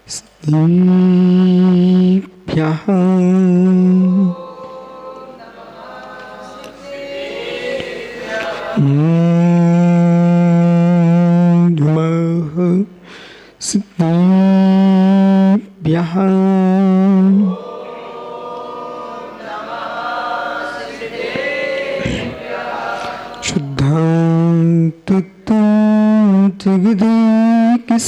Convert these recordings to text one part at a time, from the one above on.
सिद्धिभ्यः नमः सिद्धिभ्यः जगदेकसारं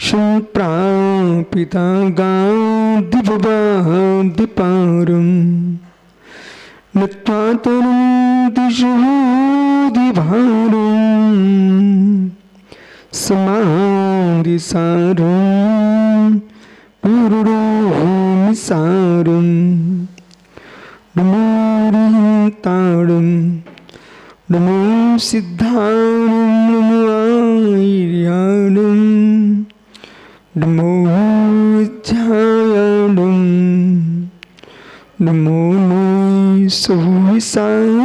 सम्प्रापिता गादिववादिपारं नत्वा तनन्ति शुभोदिभारं समाधिसारं पुरुषोमिसारं नमोरितारं नमो सिद्धारं नमो आर्याणं नमो विद्यायाणं नमो सविसारं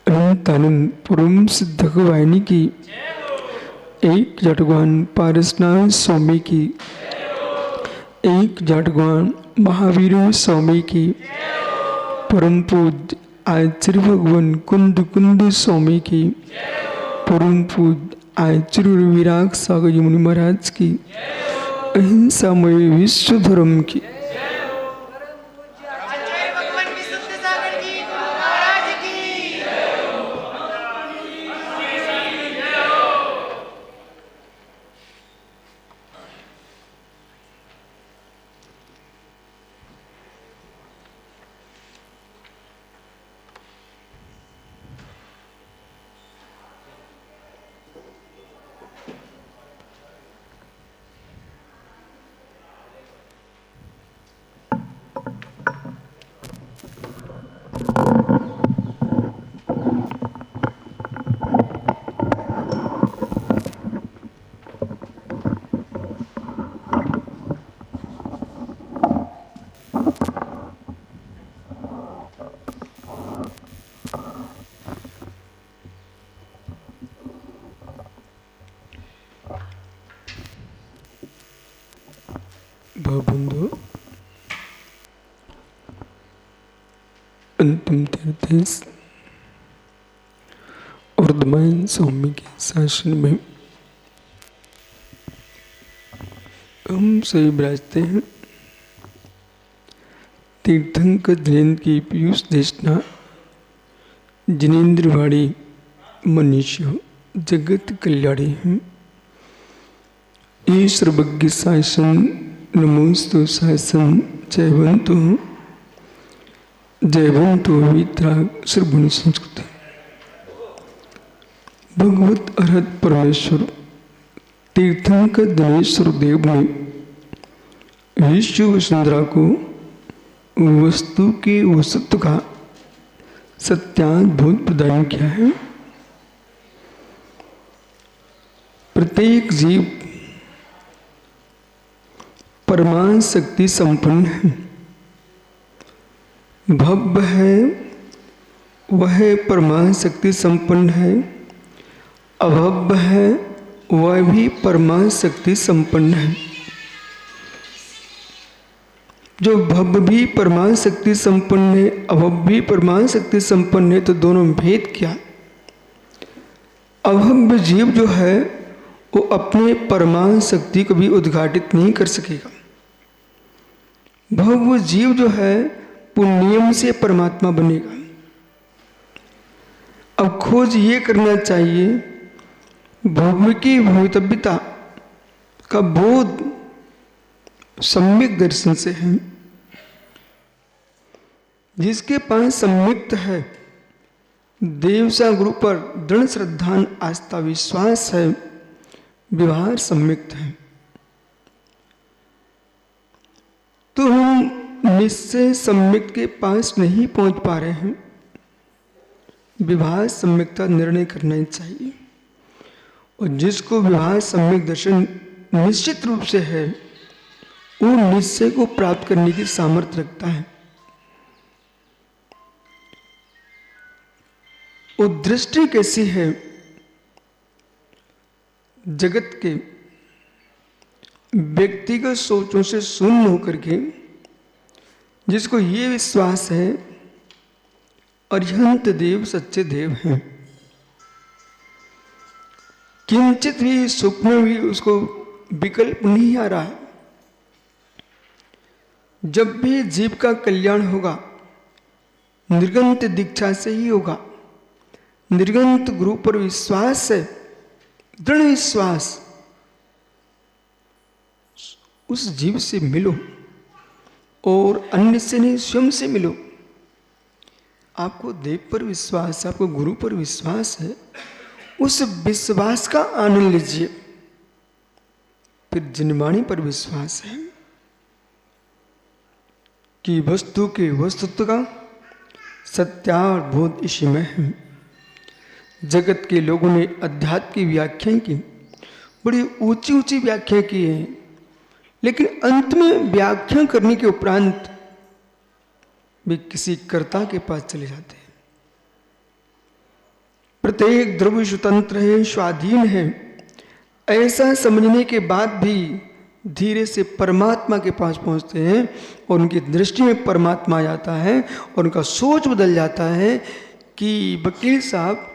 अनंतानंद परम सिद्ध वाहिनी की एक जटगवान पारसनाथ स्वामी की एक जटगवान महावीर स्वामी की परम पूज्य आचार्य भगवान कुंद कुंद स्वामी की परम पूज्य आचार्य विराग सागर मुनि महाराज की अहिंसामय विश्व धर्म की भावबंधु अंतिम तीर्थ वर्धमान स्वामी के शासन में हम सभी विराजते हैं। तीर्थंकर धीरेन्द्र की पीयूष देशना जिनेन्द्रवाड़ी मनीषी जगत कल्याणी हैं। ये सर्वज्ञ शासन नमोस्तु शासन जयवंतु वितराग श्रवण संस्कृति भगवत अरहत परमेश्वर तीर्थंकर दिनेश्वर देव ने विश्व वसुंधरा को वस्तु के वस्तु का सत्याद्भुत प्रदान किया है। प्रत्येक जीव परमान शक्ति संपन्न है, भव्य है, वह परमान शक्ति संपन्न है, अभव्य है, वह भी परमान शक्ति संपन्न है। जो भव्य भी परमान शक्ति संपन्न है, अभव्य भी परमान शक्ति संपन्न है, तो दोनों में भेद क्या? अभव्य जीव जो है वो अपने परमान शक्ति को भी उद्घाटित नहीं कर सकेगा। भव्य जीव जो है पुण्यम से परमात्मा बनेगा। अब खोज ये करना चाहिए भव्य की भवितव्यता का बोध सम्यक दर्शन से है। जिसके पास सम्यक्त है, देवसा गुरु पर दृढ़ श्रद्धा आस्था विश्वास है, व्यवहार सम्यक्त है, तो हम निश्चय सम्यक्त के पास नहीं पहुंच पा रहे हैं। व्यवहार सम्यकता निर्णय करना ही चाहिए। और जिसको व्यवहार सम्यक दर्शन निश्चित रूप से है, वो निश्चय को प्राप्त करने की सामर्थ्य रखता है। वो दृष्टि कैसी है? जगत के व्यक्तिगत सोचों से शून्य होकर के जिसको ये विश्वास है अरिहंत देव सच्चे देव हैं, किंचित भी स्वप्न में भी उसको विकल्प नहीं आ रहा है। जब भी जीव का कल्याण होगा निर्गंत दीक्षा से ही होगा। निर्गंत गुरु पर विश्वास है, दृढ़ विश्वास। उस जीव से मिलो और अन्य से नहीं, स्वयं से मिलो। आपको देव पर विश्वास है, आपको गुरु पर विश्वास है, उस विश्वास का आनंद लीजिए। फिर जिनवाणी पर विश्वास है कि वस्तु के वस्तुत्व का सत्यार्थ इसी में है। जगत के लोगों ने अध्यात्म की व्याख्या की, बड़ी ऊंची ऊंची व्याख्या की है, लेकिन अंत में व्याख्या करने के उपरांत वे किसी कर्ता के पास चले जाते हैं। प्रत्येक द्रव्य स्वतंत्र है, स्वाधीन है, ऐसा समझने के बाद भी धीरे से परमात्मा के पास पहुंचते हैं और उनकी दृष्टि में परमात्मा आ जाता है और उनका सोच बदल जाता है कि वकील साहब,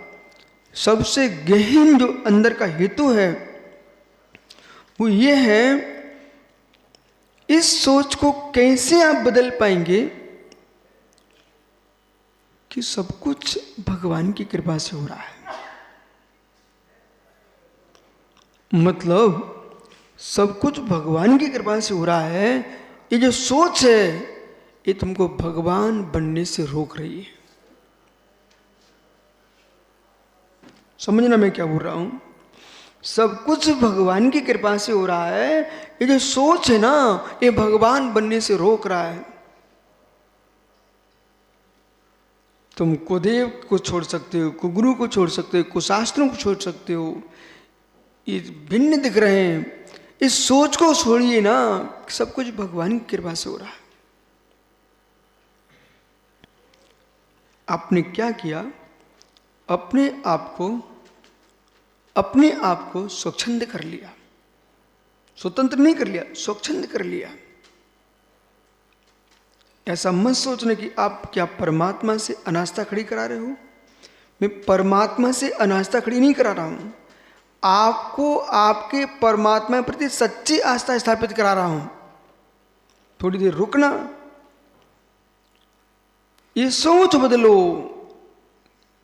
सबसे गहन जो अंदर का हेतु है वो ये है, इस सोच को कैसे आप बदल पाएंगे कि सब कुछ भगवान की कृपा से हो रहा है। मतलब सब कुछ भगवान की कृपा से हो रहा है। ये जो सोच है ये तुमको भगवान बनने से रोक रही है। समझना मैं क्या बोल रहा हूं? सब कुछ भगवान की कृपा से हो रहा है, ये जो सोच है ना ये भगवान बनने से रोक रहा है। तुम कुदेव को छोड़ सकते हो, कुगुरु को छोड़ सकते हो, कुशास्त्रों को छोड़ सकते हो, ये भिन्न दिख रहे हैं। इस सोच को छोड़िए ना, सब कुछ भगवान की कृपा से हो रहा है। आपने क्या किया? अपने आप को स्वच्छंद कर लिया, स्वतंत्र नहीं कर लिया, स्वच्छंद कर लिया। ऐसा मत सोचना कि आप क्या परमात्मा से अनास्था खड़ी करा रहे हो। मैं परमात्मा से अनास्था खड़ी नहीं करा रहा हूं, आपको आपके परमात्मा के प्रति सच्ची आस्था स्थापित करा रहा हूं। थोड़ी देर रुकना, ये सोच बदलो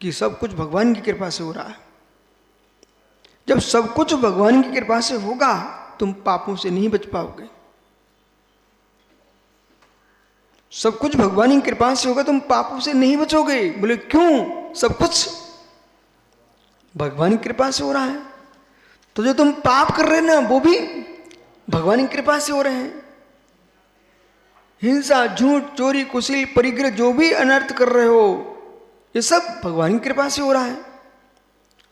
कि सब कुछ भगवान की कृपा से हो रहा है। जब सब कुछ भगवान की कृपा से होगा तुम पापों से नहीं बच पाओगे। सब कुछ भगवान की कृपा से होगा, तुम पापों से नहीं बचोगे। बोले क्यों? सब कुछ भगवान की कृपा से हो रहा है, तो जो तुम पाप कर रहे हैं ना वो भी भगवान की कृपा से हो रहे हैं। हिंसा, झूठ, चोरी, कुशील, परिग्रह, जो भी अनर्थ कर रहे हो ये सब भगवान की कृपा से हो रहा है।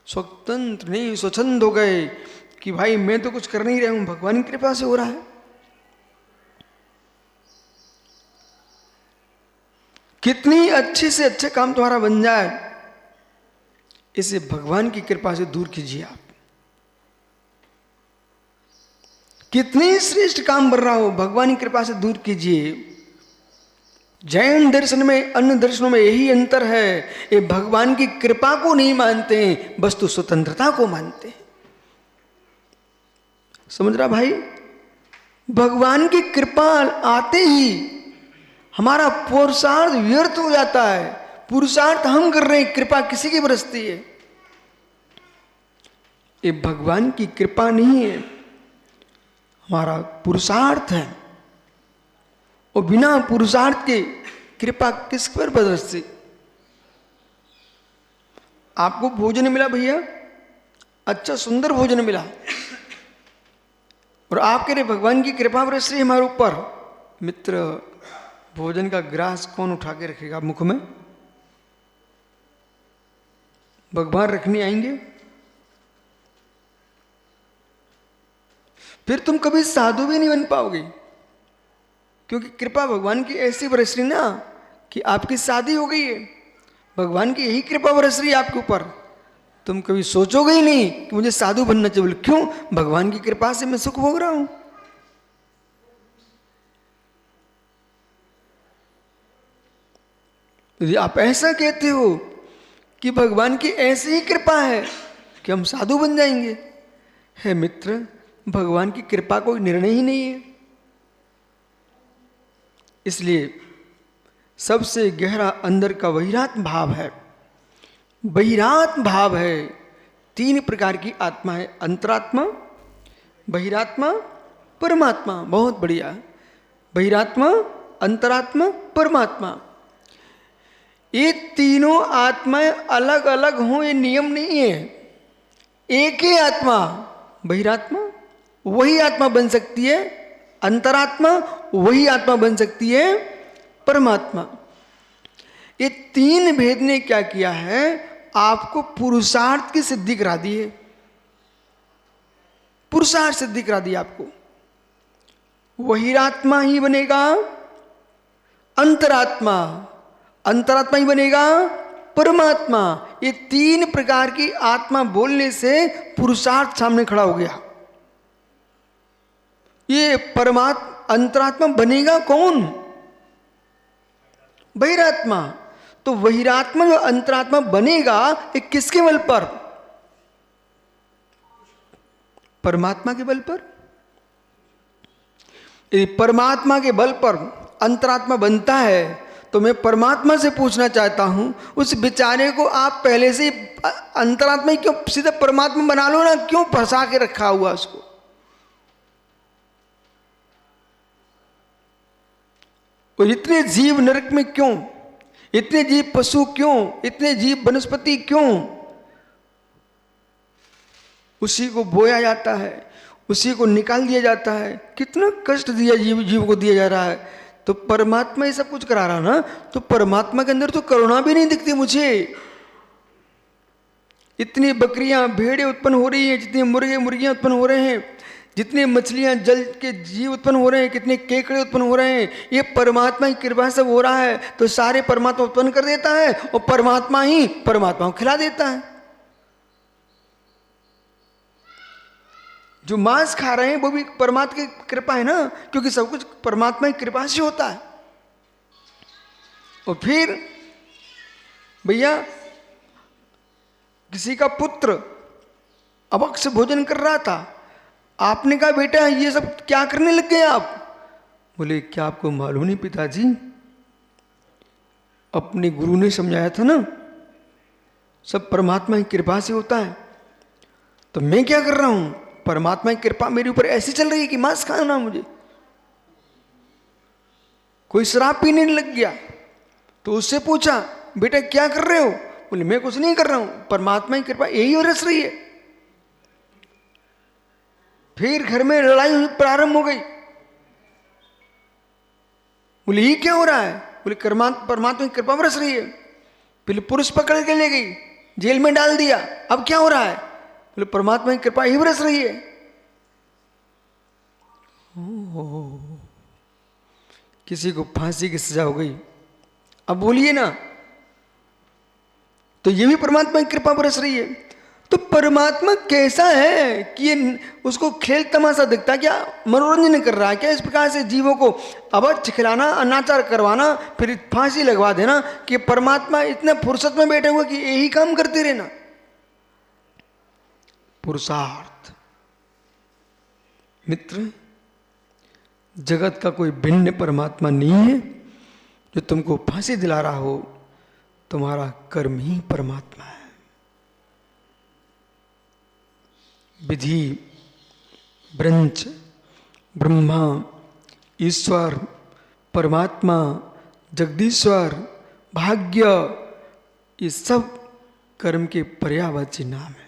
स्वतंत्र नहीं, स्वच्छंद हो गए कि भाई मैं तो कुछ कर नहीं रहा हूं, भगवान की कृपा से हो रहा है। कितनी अच्छे से अच्छे काम तुम्हारा बन जाए, इसे भगवान की कृपा से दूर कीजिए। आप कितनी श्रेष्ठ काम बन रहा हो, भगवान की कृपा से दूर कीजिए। जैन दर्शन में अन्य दर्शनों में यही अंतर है, ये भगवान की कृपा को नहीं मानते हैं, वस्तु स्वतंत्रता को मानते हैं। समझ रहा भाई? भगवान की कृपा आते ही हमारा पुरुषार्थ व्यर्थ हो जाता है। पुरुषार्थ हम कर रहे हैं, कृपा किसी की बरसती है। ये भगवान की कृपा नहीं है, हमारा पुरुषार्थ है। और बिना पुरुषार्थ के कृपा किस पर बरसती? आपको भोजन मिला भैया, अच्छा सुंदर भोजन मिला, और आप कह रहे भगवान की कृपा बरस रही हमारे ऊपर। मित्र, भोजन का ग्रास कौन उठा के रखेगा मुख में? भगवान रखने आएंगे? फिर तुम कभी साधु भी नहीं बन पाओगे, क्योंकि कृपा भगवान की ऐसी बरस रही ना कि आपकी शादी हो गई है, भगवान की यही कृपा बरस रही है आपके ऊपर। तुम कभी सोचोगे ही नहीं कि मुझे साधु बनना चाहिए। बोले क्यों? भगवान की कृपा से मैं सुख भोग रहा हूं। यदि आप ऐसा कहते हो कि भगवान की ऐसी ही कृपा है कि हम साधु बन जाएंगे, है मित्र, भगवान की कृपा कोई निर्णय ही नहीं है। इसलिए सबसे गहरा अंदर का बहिरात्म भाव है। बहिरात्म भाव है। 3 प्रकार की आत्मा है, अंतरात्मा, बहिरात्मा, परमात्मा। बहुत बढ़िया। बहिरात्मा, अंतरात्मा, परमात्मा। ये तीनों आत्माएं अलग अलग हों ये नियम नहीं है। एक ही आत्मा, बहिरात्मा वही आत्मा बन सकती है, अंतरात्मा वही आत्मा बन सकती है, परमात्मा। ये 3 भेद ने क्या किया है? आपको पुरुषार्थ की सिद्धि करा दी है। पुरुषार्थ सिद्धि करा दी आपको। बहिरात्मा ही बनेगा अंतरात्मा, अंतरात्मा ही बनेगा परमात्मा। ये 3 प्रकार की आत्मा बोलने से पुरुषार्थ सामने खड़ा हो गया। ये अंतरात्मा बनेगा कौन? बहिरात्मा। तो बहिरात्मा जो अंतरात्मा बनेगा ये किसके बल पर? परमात्मा के बल पर। यदि परमात्मा के बल पर अंतरात्मा बनता है तो मैं परमात्मा से पूछना चाहता हूं, उस बेचारे को आप पहले से अंतरात्मा ही क्यों सीधा परमात्मा बना लो ना? क्यों फंसा के रखा हुआ उसको? और इतने जीव नरक में क्यों? इतने जीव पशु क्यों? इतने जीव वनस्पति क्यों? उसी को बोया जाता है, उसी को निकाल दिया जाता है। कितना कष्ट दिया जीव को दिया जा रहा है। तो परमात्मा ये सब कुछ करा रहा ना, तो परमात्मा के अंदर तो करुणा भी नहीं दिखती मुझे। इतनी बकरियां भेड़ें उत्पन्न हो रही हैं, जितने मुर्गे मुर्गियां उत्पन्न हो रहे हैं, जितने मछलियां जल के जीव उत्पन्न हो रहे हैं, कितने केकड़े उत्पन्न हो रहे हैं, ये परमात्मा की कृपा सब हो रहा है। तो सारे परमात्मा उत्पन्न कर देता है और परमात्मा ही परमात्मा को खिला देता है। जो मांस खा रहे हैं वो भी परमात्मा की कृपा है ना, क्योंकि सब कुछ परमात्मा की कृपा से होता है। और फिर भैया किसी का पुत्र अवक से भोजन कर रहा था, आपने कहा बेटा ये सब क्या करने लग गए आप? बोले क्या आपको मालूम नहीं पिताजी, अपने गुरु ने समझाया था ना, सब परमात्मा की कृपा से होता है। तो मैं क्या कर रहा हूं? परमात्मा की कृपा मेरे ऊपर ऐसी चल रही है कि मांस खाना मुझे। कोई शराब पीने लग गया तो उससे पूछा बेटा क्या कर रहे हो? बोले मैं कुछ नहीं कर रहा हूं, परमात्मा की कृपा यही बरस रही है। फिर घर में लड़ाई प्रारंभ हो गई। बोले ये क्या हो रहा है? बोले परमात्मा की कृपा बरस रही है। पहले पुरुष पकड़ के ले गई, जेल में डाल दिया। अब क्या हो रहा है? बोले परमात्मा की कृपा ही बरस रही है। किसी को फांसी की सजा हो गई, अब बोलिए ना, तो ये भी परमात्मा की कृपा बरस रही है। तो परमात्मा कैसा है कि ये उसको खेल तमाशा दिखता है क्या? मनोरंजन कर रहा है क्या? इस प्रकार से जीवों को अवच खिलाना, अनाचार करवाना, फिर फांसी लगवा देना कि परमात्मा इतने फुर्सत में बैठे हुए कि यही काम करते रहना। पुरुषार्थ। मित्र, जगत का कोई भिन्न परमात्मा नहीं है जो तुमको फांसी दिला रहा हो। तुम्हारा कर्म ही परमात्मा है। विधि, ब्रंच, ब्रह्मा, ईश्वर, परमात्मा, जगदीश्वर, भाग्य, ये सब कर्म के पर्यायवाची नाम है।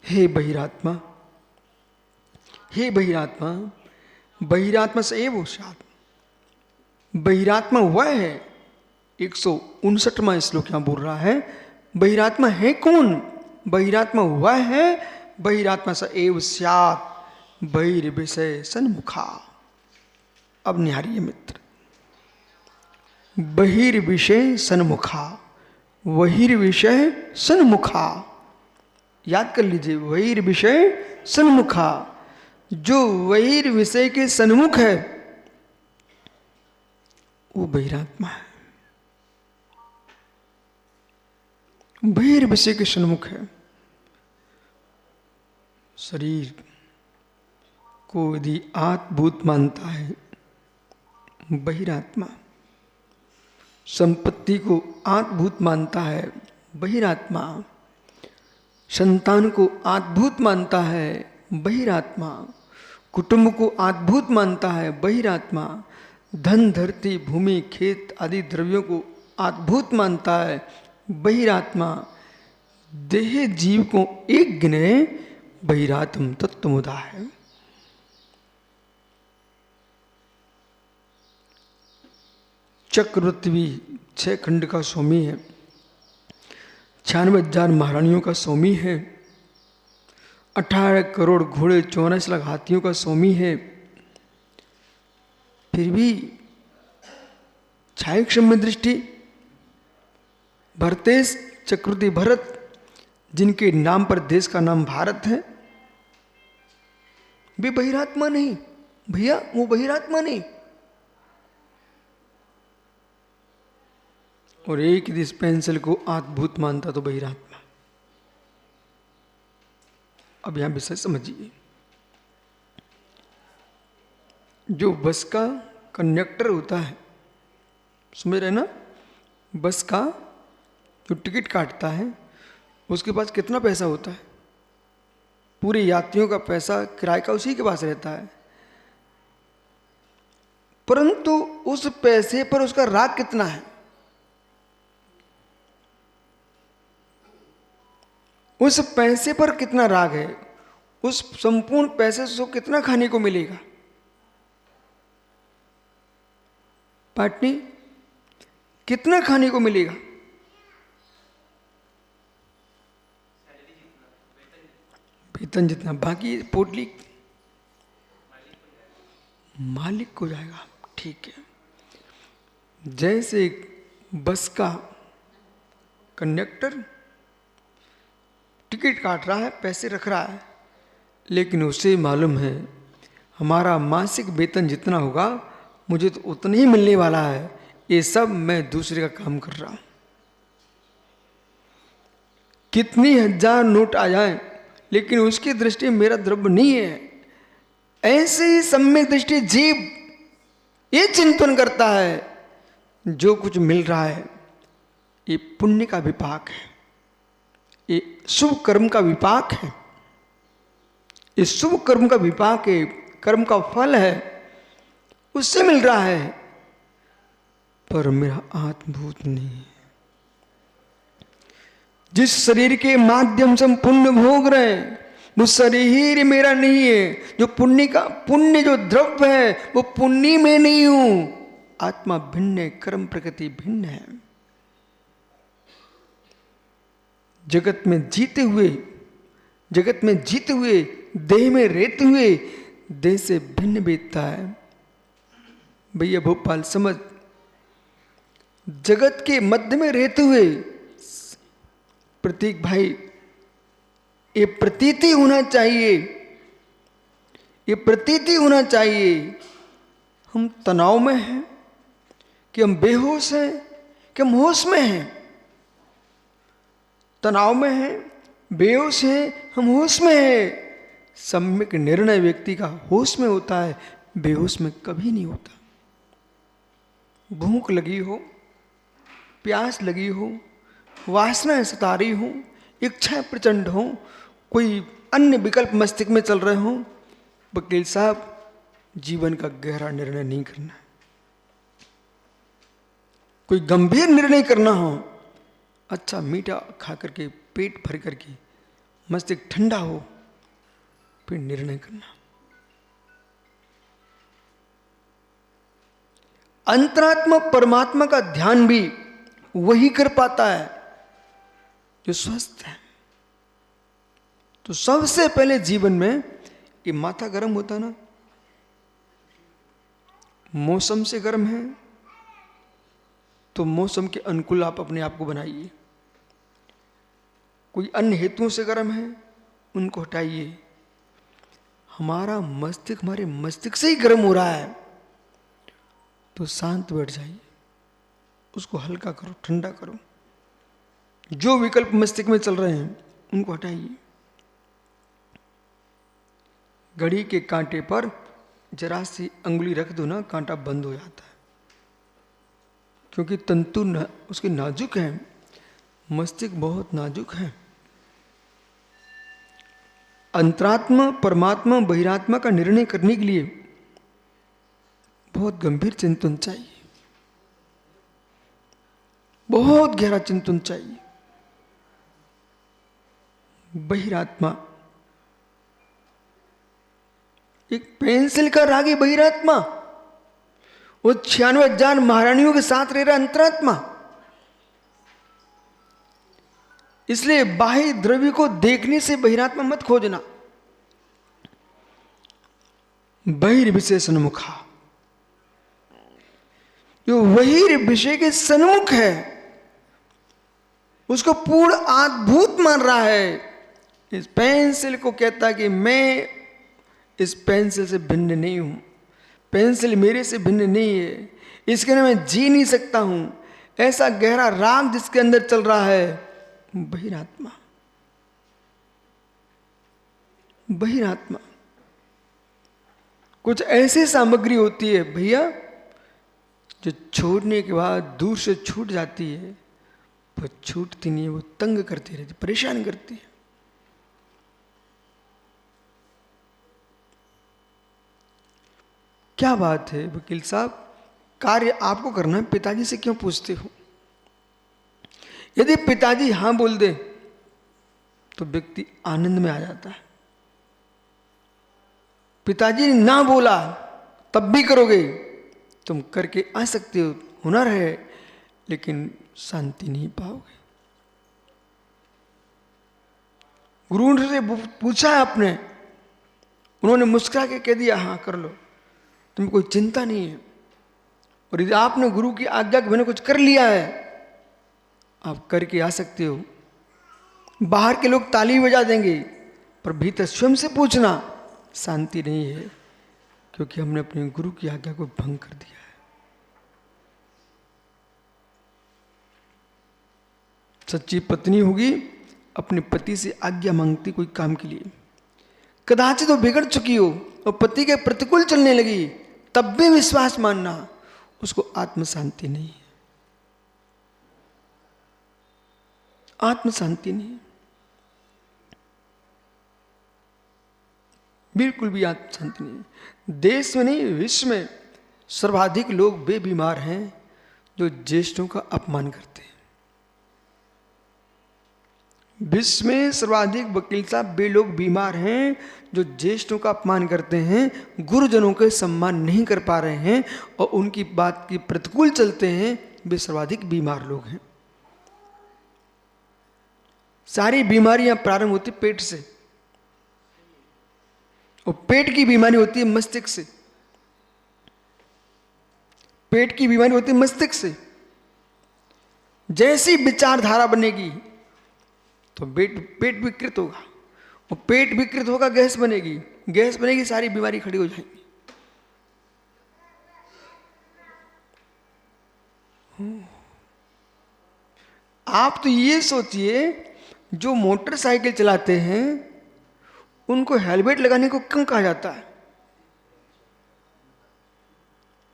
हे बहिरात्मा, हे बहिरात्मा, बहिरात्मा से एव सात। बहिरात्मा वह है, 159वां श्लोक यहां बोल रहा है। बहिरात्मा है कौन? बहिरात्मा वह है, बहिरात्मा स एव स्यात् बहिर्विषय सन्मुखा। अब निहारिए मित्र, बहिर्विषय सन्मुखा, बहिर्विषय सन्मुखा, याद कर लीजिए, बहिर्विषय सन्मुखा, जो बहिर्विषय के सन्मुख है वो बहिरात्मा है, बहिर्विषय के सन्मुख है। शरीर को यदि आत्मभूत मानता है बहिरात्मा, संपत्ति को आत्मभूत मानता है बहिरात्मा, संतान को आत्मभूत मानता है बहिरात्मा, कुटुंब को आत्मभूत मानता है बहिरात्मा, धन धरती भूमि खेत आदि द्रव्यों को आत्मभूत मानता है बहिरात्मा, देह जीव को एक गिने बहिरात्म तत्वमुदा है। चक्रवर्ती 6 खंड का स्वामी है, 96,000 महारानियों का स्वामी है, 18 करोड़ घोड़े 84 लाख हाथियों का स्वामी है, फिर भी छाया क्षम्य दृष्टि भरतेश चक्रवर्ती भरत, जिनके नाम पर देश का नाम भारत है, वे बहिरात्मा नहीं भैया, वो बहिरात्मा नहीं। और एक यदि इस पेंसिल को आत्मभूत मानता तो बहिरात्मा। अब यहां विषय समझिए, जो बस का कंडक्टर होता है, समझ रहे ना, बस का जो टिकट काटता है उसके पास कितना पैसा होता है, पूरे यात्रियों का पैसा किराए का उसी के पास रहता है, परंतु उस पैसे पर उसका राग कितना है, उस पैसे पर कितना राग है, उस संपूर्ण पैसे से कितना खाने को मिलेगा। पाटनी कितना खाने को मिलेगा, वेतन जितना, बाकी पोटली मालिक को जाएगा। ठीक है, जैसे बस का कंडक्टर टिकट काट रहा है, पैसे रख रहा है, लेकिन उसे मालूम है हमारा मासिक वेतन जितना होगा मुझे तो उतना ही मिलने वाला है, ये सब मैं दूसरे का काम कर रहा हूं। कितनी 1000 नोट आ जाए लेकिन उसकी दृष्टि मेरा द्रव्य नहीं है। ऐसे ही सम्यक दृष्टि जीव ये चिंतन करता है जो कुछ मिल रहा है ये पुण्य का विपाक है, ये शुभ कर्म का विपाक है, ये शुभ कर्म का विपाक है, कर्म का फल है, उससे मिल रहा है, पर मेरा आत्मभूत नहीं है। जिस शरीर के माध्यम से हम पुण्य भोग रहे हैं वो शरीर मेरा नहीं है, जो पुण्य जो द्रव्य है वो पुण्य में नहीं हूं, आत्मा भिन्न है, कर्म प्रकृति भिन्न है। जगत में जीते हुए देह में रहते हुए देह से भिन्न बीतता है। भैया भोपाल समझ, जगत के मध्य में रहते हुए प्रतीक भाई ये प्रतीति होना चाहिए, ये प्रतीति होना चाहिए हम तनाव में हैं कि हम बेहोश हैं कि हम होश में हैं, तनाव में हैं, बेहोश हैं, हम होश में हैं। सम्यक निर्णय व्यक्ति का होश में होता है, बेहोश में कभी नहीं होता। भूख लगी हो, प्यास लगी हो, वासनाएं सता रही हो, इच्छाएं प्रचंड हो, कोई अन्य विकल्प मस्तिष्क में चल रहे हो, वकील साहब जीवन का गहरा निर्णय नहीं करना। कोई गंभीर निर्णय करना हो, अच्छा मीठा खा करके पेट भर करके मस्तिष्क ठंडा हो फिर निर्णय करना। अंतरात्मा परमात्मा का ध्यान भी वही कर पाता है जो स्वस्थ है। तो सबसे पहले जीवन में ये माथा गर्म होता ना, मौसम से गर्म है, तो मौसम के अनुकूल आप अपने आप को बनाइए। कोई अन्य हेतुओं से गर्म है, उनको हटाइए। हमारा मस्तिष्क, हमारे मस्तिष्क से ही गर्म हो रहा है, तो शांत बैठ जाइए, उसको हल्का करो, ठंडा करो। जो विकल्प मस्तिष्क में चल रहे हैं उनको हटाइए। घड़ी के कांटे पर जरा सी अंगुली रख दो ना, कांटा बंद हो जाता है, क्योंकि तंतु उसके नाजुक हैं। मस्तिष्क बहुत नाजुक है। अंतरात्मा, परमात्मा, बहिरात्मा का निर्णय करने के लिए बहुत गंभीर चिंतन चाहिए, बहुत गहरा चिंतन चाहिए। बहिरात्मा एक पेंसिल का रागी बहिरात्मा, वो 96,000 महारानियों के साथ रह रहा अंतरात्मा। इसलिए बाह्य द्रव्य को देखने से बहिरात्मा मत खोजना। बहिर्विषय सन्मुखा, जो वही विषय के सन्मुख है, उसको पूर्ण अद्भुत मान रहा है। इस पेंसिल को कहता है कि मैं इस पेंसिल से भिन्न नहीं हूं, पेंसिल मेरे से भिन्न नहीं है, इसके लिए मैं जी नहीं सकता हूं। ऐसा गहरा राग जिसके अंदर चल रहा है, बहिरात्मा। बहिरात्मा कुछ ऐसी सामग्री होती है भैया, जो छोड़ने के बाद दूर से छूट जाती है, वो छूटती नहीं है, वो तंग करती रहती, परेशान करती है। क्या बात है वकील साहब, कार्य आपको करना है, पिताजी से क्यों पूछते हो? यदि पिताजी हां बोल दे तो व्यक्ति आनंद में आ जाता है। पिताजी ने ना बोला तब भी करोगे, तुम करके आ सकते हो, हुनर है, लेकिन शांति नहीं पाओगे। गुरु से पूछा है आपने, उन्होंने मुस्कुरा के कह दिया हाँ कर लो, तुम्हें कोई चिंता नहीं है। और यदि आपने गुरु की आज्ञा के बिना कुछ कर लिया है, आप करके आ सकते हो। बाहर के लोग ताली बजा देंगे, पर भीतर स्वयं से पूछना, शांति नहीं है, क्योंकि हमने अपने गुरु की आज्ञा को भंग कर दिया है। सच्ची पत्नी होगी, अपने पति से आज्ञा मांगती कोई काम के लिए, कदाचित वो बिगड़ चुकी हो और पति के प्रतिकूल चलने लगी, तब भी विश्वास मानना, उसको आत्म शांति नहीं है, आत्म शांति नहीं है, बिल्कुल भी आत्म शांति नहीं है। देश में नहीं, विश्व में सर्वाधिक लोग वे बीमार हैं जो ज्येष्ठों का अपमान करते हैं। विश्व में सर्वाधिक वकील साहब वे लोग बीमार हैं जो ज्येष्ठों का अपमान करते हैं, गुरुजनों के सम्मान नहीं कर पा रहे हैं और उनकी बात के प्रतिकूल चलते हैं, वे सर्वाधिक बीमार लोग हैं। सारी बीमारियां प्रारंभ होती पेट से, और पेट की बीमारी होती है मस्तिष्क से। पेट की बीमारी होती है मस्तिष्क से। जैसी विचारधारा बनेगी तो पेट विकृत होगा, और पेट विकृत होगा, गैस बनेगी, गैस बनेगी, सारी बीमारी खड़ी हो जाएगी। आप तो ये सोचिए, जो मोटरसाइकिल चलाते हैं उनको हेलमेट लगाने को क्यों कहा जाता है?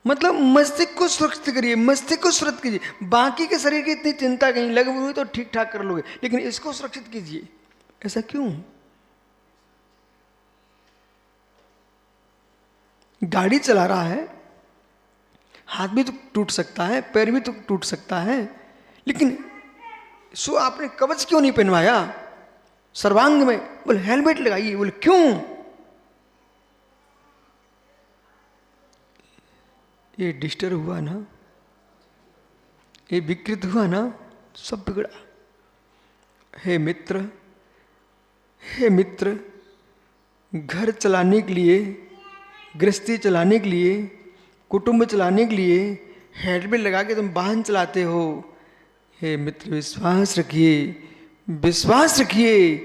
मतलब मस्तिष्क को सुरक्षित करिए, मस्तिष्क को सुरक्षित कीजिए। बाकी के शरीर की इतनी चिंता कहीं लगी हुई तो ठीक ठाक कर लोगे, लेकिन इसको सुरक्षित कीजिए। ऐसा क्यों? गाड़ी चला रहा है, हाथ भी तो टूट सकता है, पैर भी तो टूट सकता है, लेकिन सो आपने कवच क्यों नहीं पहनवाया सर्वांग में? बोले हेलमेट लगाइए। बोले क्यों? ये डिस्टर्ब हुआ ना, ये विकृत हुआ ना, सब बिगड़ा। हे मित्र, हे मित्र, घर चलाने के लिए, गृहस्थी चलाने के लिए, कुटुंब चलाने के लिए, हेलमेट लगा के तुम वाहन चलाते हो, हे मित्र विश्वास रखिए, विश्वास रखिए,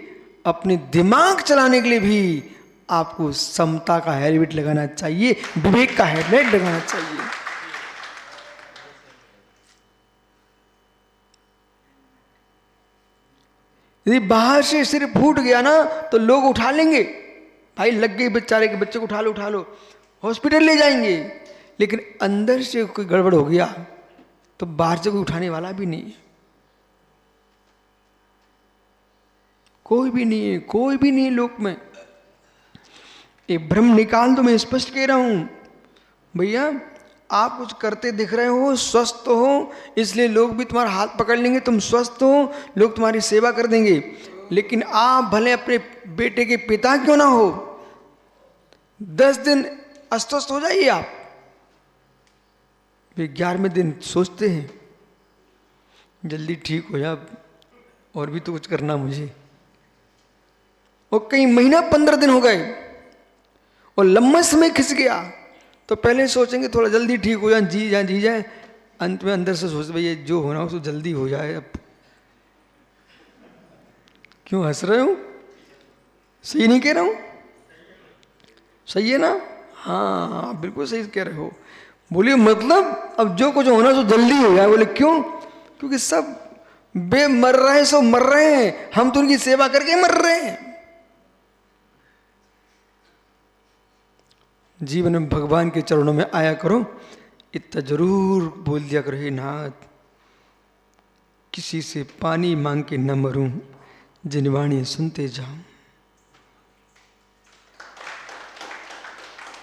अपने दिमाग चलाने के लिए भी आपको समता का हेलमेट लगाना चाहिए, विवेक का हेलमेट लगाना चाहिए। यदि बाहर से सिर फूट गया ना तो लोग उठा लेंगे, भाई लग गई बेचारे के बच्चे को उठा लो, हॉस्पिटल ले जाएंगे। लेकिन अंदर से कोई गड़बड़ हो गया तो बाहर से कोई उठाने वाला भी नहीं है, कोई भी नहीं है, कोई भी नहीं है लोक में। ये भ्रम निकाल दो, मैं स्पष्ट कह रहा हूं भैया। आप कुछ करते दिख रहे हो, स्वस्थ हो, इसलिए लोग भी तुम्हारा हाथ पकड़ लेंगे, तुम स्वस्थ हो, लोग तुम्हारी सेवा कर देंगे। लेकिन आप भले अपने बेटे के पिता क्यों ना हो, 10 दिन अस्वस्थ हो जाइए आप, फिर 11वें दिन सोचते हैं जल्दी ठीक हो जा, और भी तो कुछ करना मुझे। और कई महीना 15 दिन हो गए और लंबा समय खिंच गया, तो पहले सोचेंगे थोड़ा जल्दी ठीक हो जाए, जी जाए। अंत में अंदर से सोचते भैया जो होना हो तो जल्दी हो जाए। अब क्यों हंस रहे हो? सही नहीं कह रहा हूं? सही है ना? हाँ बिल्कुल सही कह रहे हो। बोलिए मतलब अब जो कुछ होना तो जल्दी हो जाए। बोले क्यों? क्योंकि सब मर रहे हैं, सब मर रहे हैं, हम तो उनकी सेवा करके मर रहे हैं। जीवन में भगवान के चरणों में आया करो, इतना जरूर बोल दिया करो, हे नाथ किसी से पानी मांग के न मरूं, जिनवाणी सुनते जाऊं।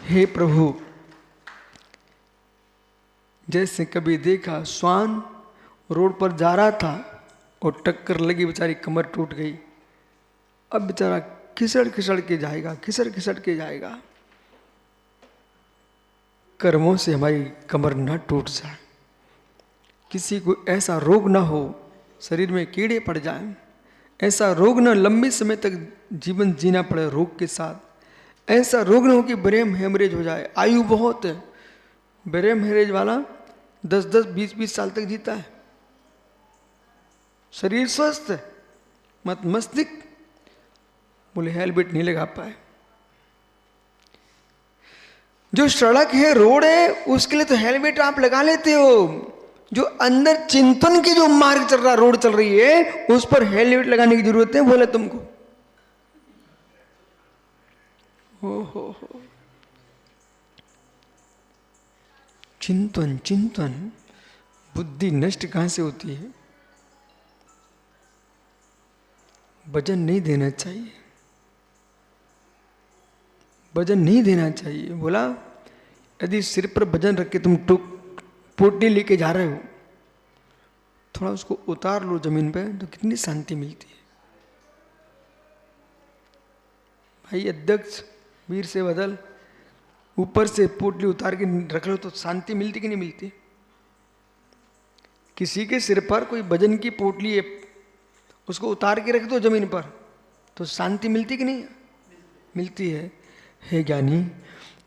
हे प्रभु, जैसे कभी देखा श्वान रोड पर जा रहा था और टक्कर लगी, बेचारी कमर टूट गई। अब बेचारा खिसड़ खिसड़ के जाएगा, खिसड़ खिसड़ के जाएगा। कर्मों से हमारी कमर न टूट जाए, किसी को ऐसा रोग ना हो, शरीर में कीड़े पड़ जाएं, ऐसा रोग ना लंबे समय तक जीवन जीना पड़े रोग के साथ, ऐसा रोग ना हो कि ब्रेन हेमरेज हो जाए। आयु बहुत है, ब्रेन हेमरेज वाला 10-10, 20-20 साल तक जीता है, शरीर स्वस्थ है, मत मस्तिष्क बोले हेलमेट नहीं लगा पाए। जो सड़क है, रोड है, उसके लिए तो हेलमेट आप लगा लेते हो। जो अंदर चिंतन की जो मार्ग चल रहा, रोड चल रही है, उस पर हेलमेट लगाने की जरूरत है बोले तुमको? हो चिंतन चिंतन, बुद्धि नष्ट कहां से होती है? वजन नहीं देना चाहिए, वजन नहीं देना चाहिए। बोला यदि सिर पर वजन रख के तुम पोटली लेके जा रहे हो, थोड़ा उसको उतार लो जमीन पे तो कितनी शांति मिलती है। भाई अध्यक्ष वीर से बदल, ऊपर से पोटली उतार के रख लो तो शांति मिलती कि नहीं मिलती? किसी के सिर पर कोई वजन की पोटली है, उसको उतार के रख दो जमीन पर तो शांति मिलती कि नहीं? मिलती है। हे ज्ञानी,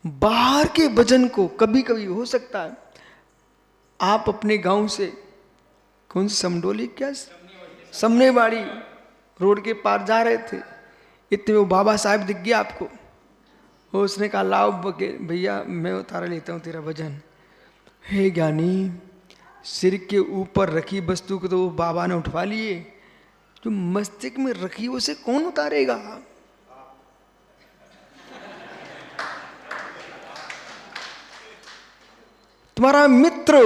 बाहर के वजन को कभी कभी हो सकता है, आप अपने गांव से कौन सी समडोली, क्या समनेवाड़ी रोड के पार जा रहे थे, इतने वो बाबा साहब दिख गया आपको, उसने कहा लाओ भैया मैं उतार लेता हूँ तेरा वजन। हे ज्ञानी, सिर के ऊपर रखी वस्तु को तो वो बाबा ने उठवा लिए, जो मस्तिष्क में रखी उसे कौन उतारेगा? तुम्हारा मित्र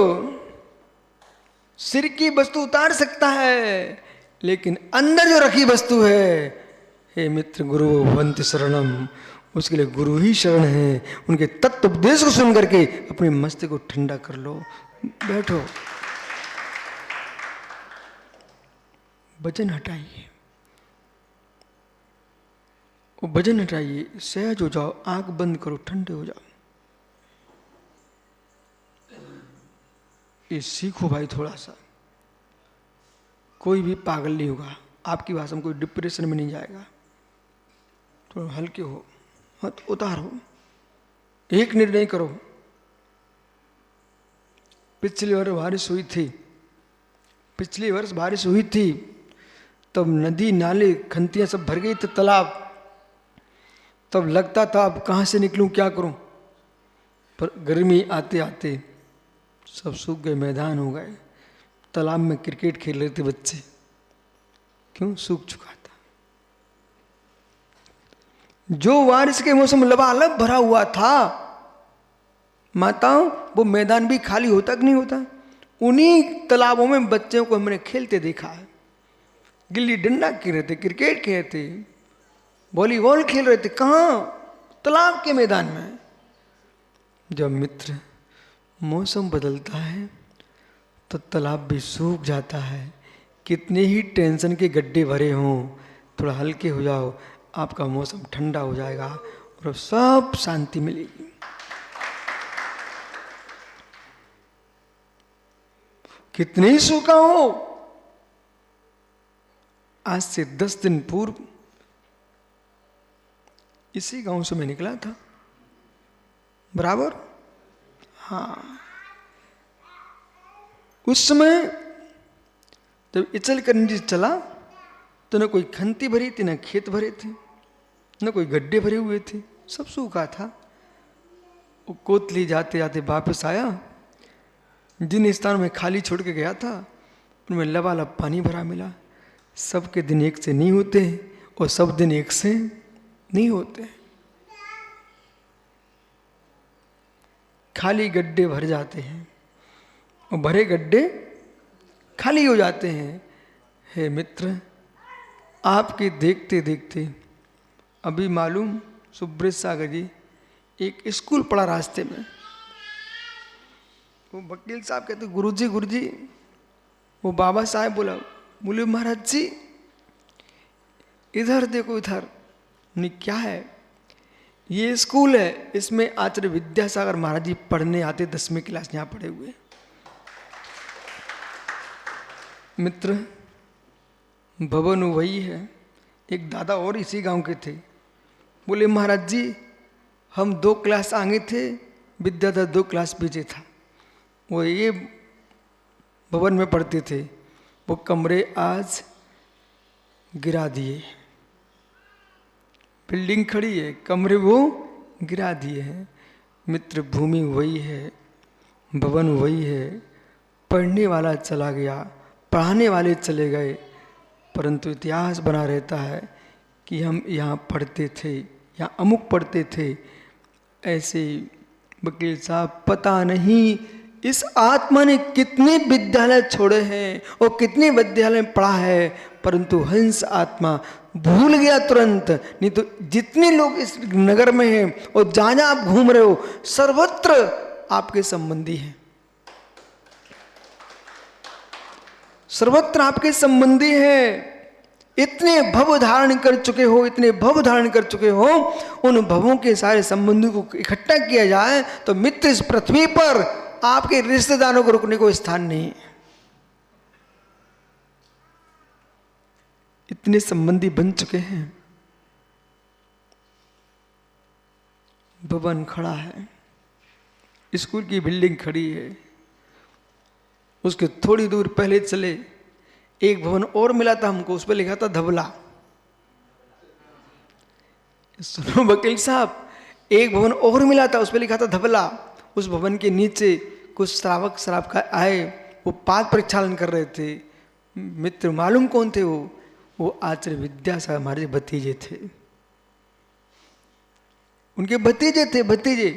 सिर की वस्तु उतार सकता है, लेकिन अंदर जो रखी वस्तु है, हे मित्र गुरु भवन्ति शरणम, उसके लिए गुरु ही शरण है। उनके तत्व उपदेश को सुन करके अपने मस्तिष्क को ठंडा कर लो, बैठो, वजन हटाइए, वो वजन हटाइए, सहज हो जाओ, आंख बंद करो, ठंडे हो जाओ। ये सीखो भाई थोड़ा सा। कोई भी पागल नहीं होगा, आपकी भाषा में कोई डिप्रेशन में नहीं जाएगा। थोड़ा हल्के हो, मत उतारो, एक निर्णय करो, पिछले वर्ष बारिश हुई थी, पिछले वर्ष बारिश हुई थी, तब नदी नाले खंतियाँ सब भर गई थी, तालाब। तब लगता था अब कहाँ से निकलूं, क्या करूं। पर गर्मी आते आते सब सूख गए, मैदान हो गए। तालाब में क्रिकेट खेल रहे थे बच्चे, क्यों, सूख चुका था। जो बारिश के मौसम लबालब भरा हुआ था माताओं, वो मैदान भी खाली होता कि नहीं होता। उन्हीं तालाबों में बच्चों को हमने खेलते देखा है। गिल्ली डंडा खेल रहे थे, क्रिकेट खेल रहे थे, वॉलीबॉल खेल रहे थे। कहाँ, तालाब के मैदान में। जब मित्र मौसम बदलता है तो तालाब भी सूख जाता है। कितने ही टेंशन के गड्ढे भरे हों, थोड़ा हल्के हो जाओ, आपका मौसम ठंडा हो जाएगा और सब शांति मिलेगी। कितने ही सूखा हो, आज से 10 दिन पूर्व इसी गांव से मैं निकला था, बराबर। हाँ, उस समय जब इचलकरंजी चला तो न कोई खंती भरी थी, न खेत भरे थे, न कोई गड्ढे भरे हुए थे, सब सूखा था। वो कोतली जाते जाते वापस आया। जिन स्थानों में खाली छोड़ के गया था उनमें लबालब पानी भरा मिला। सबके दिन एक से नहीं होते और सब दिन एक से नहीं होते। खाली गड्ढे भर जाते हैं और भरे गड्ढे खाली हो जाते हैं। हे मित्र, आपके देखते देखते अभी मालूम सुब्रत सागर जी एक स्कूल पड़ा रास्ते में। वो वकील साहब कहते गुरुजी गुरुजी, वो बाबा साहब बोले महाराज जी इधर देखो इधर। नहीं, क्या है? ये स्कूल है, इसमें आचार्य विद्यासागर महाराज जी पढ़ने आते, 10वीं क्लास यहाँ पढ़े हुए। मित्र, भवन वही है। एक दादा और इसी गांव के थे, बोले महाराज जी हम 2 क्लास आगे थे, विद्याधर 2 क्लास पीछे था। वो ये भवन में पढ़ते थे, वो कमरे आज गिरा दिए। बिल्डिंग खड़ी है, कमरे वो गिरा दिए हैं। मित्र, भूमि वही है, भवन वही है, पढ़ने वाला चला गया, पढ़ाने वाले चले गए, परंतु इतिहास बना रहता है कि हम यहाँ पढ़ते थे, यहाँ अमुक पढ़ते थे। ऐसे वकील साहब, पता नहीं इस आत्मा ने कितने विद्यालय छोड़े हैं और कितने विद्यालय में पढ़ा है, परंतु हंस आत्मा भूल गया तुरंत। नहीं तो जितने लोग इस नगर में हैं और जहाँ जहाँ आप घूम रहे हो, सर्वत्र आपके संबंधी हैं, सर्वत्र आपके संबंधी हैं। इतने भव धारण कर चुके हो, इतने भव धारण कर चुके हो, उन भवों के सारे संबंधियों को इकट्ठा किया जाए तो मित्र, इस पृथ्वी पर आपके रिश्तेदारों को रुकने को स्थान नहीं। इतने संबंधी बन चुके हैं। भवन खड़ा है, स्कूल की बिल्डिंग खड़ी है, उसके थोड़ी दूर पहले चले एक भवन और मिला था हमको, उस पर लिखा था धबला। सुनो वकील साहब, एक भवन और मिला था, उस पर लिखा था धबला। उस भवन के नीचे कुछ श्रावक शराब का आए, वो पाद प्रक्षालन कर रहे थे। मित्र, मालूम कौन थे वो आचार्य विद्यासागर हमारे भतीजे थे, उनके भतीजे थे, भतीजे।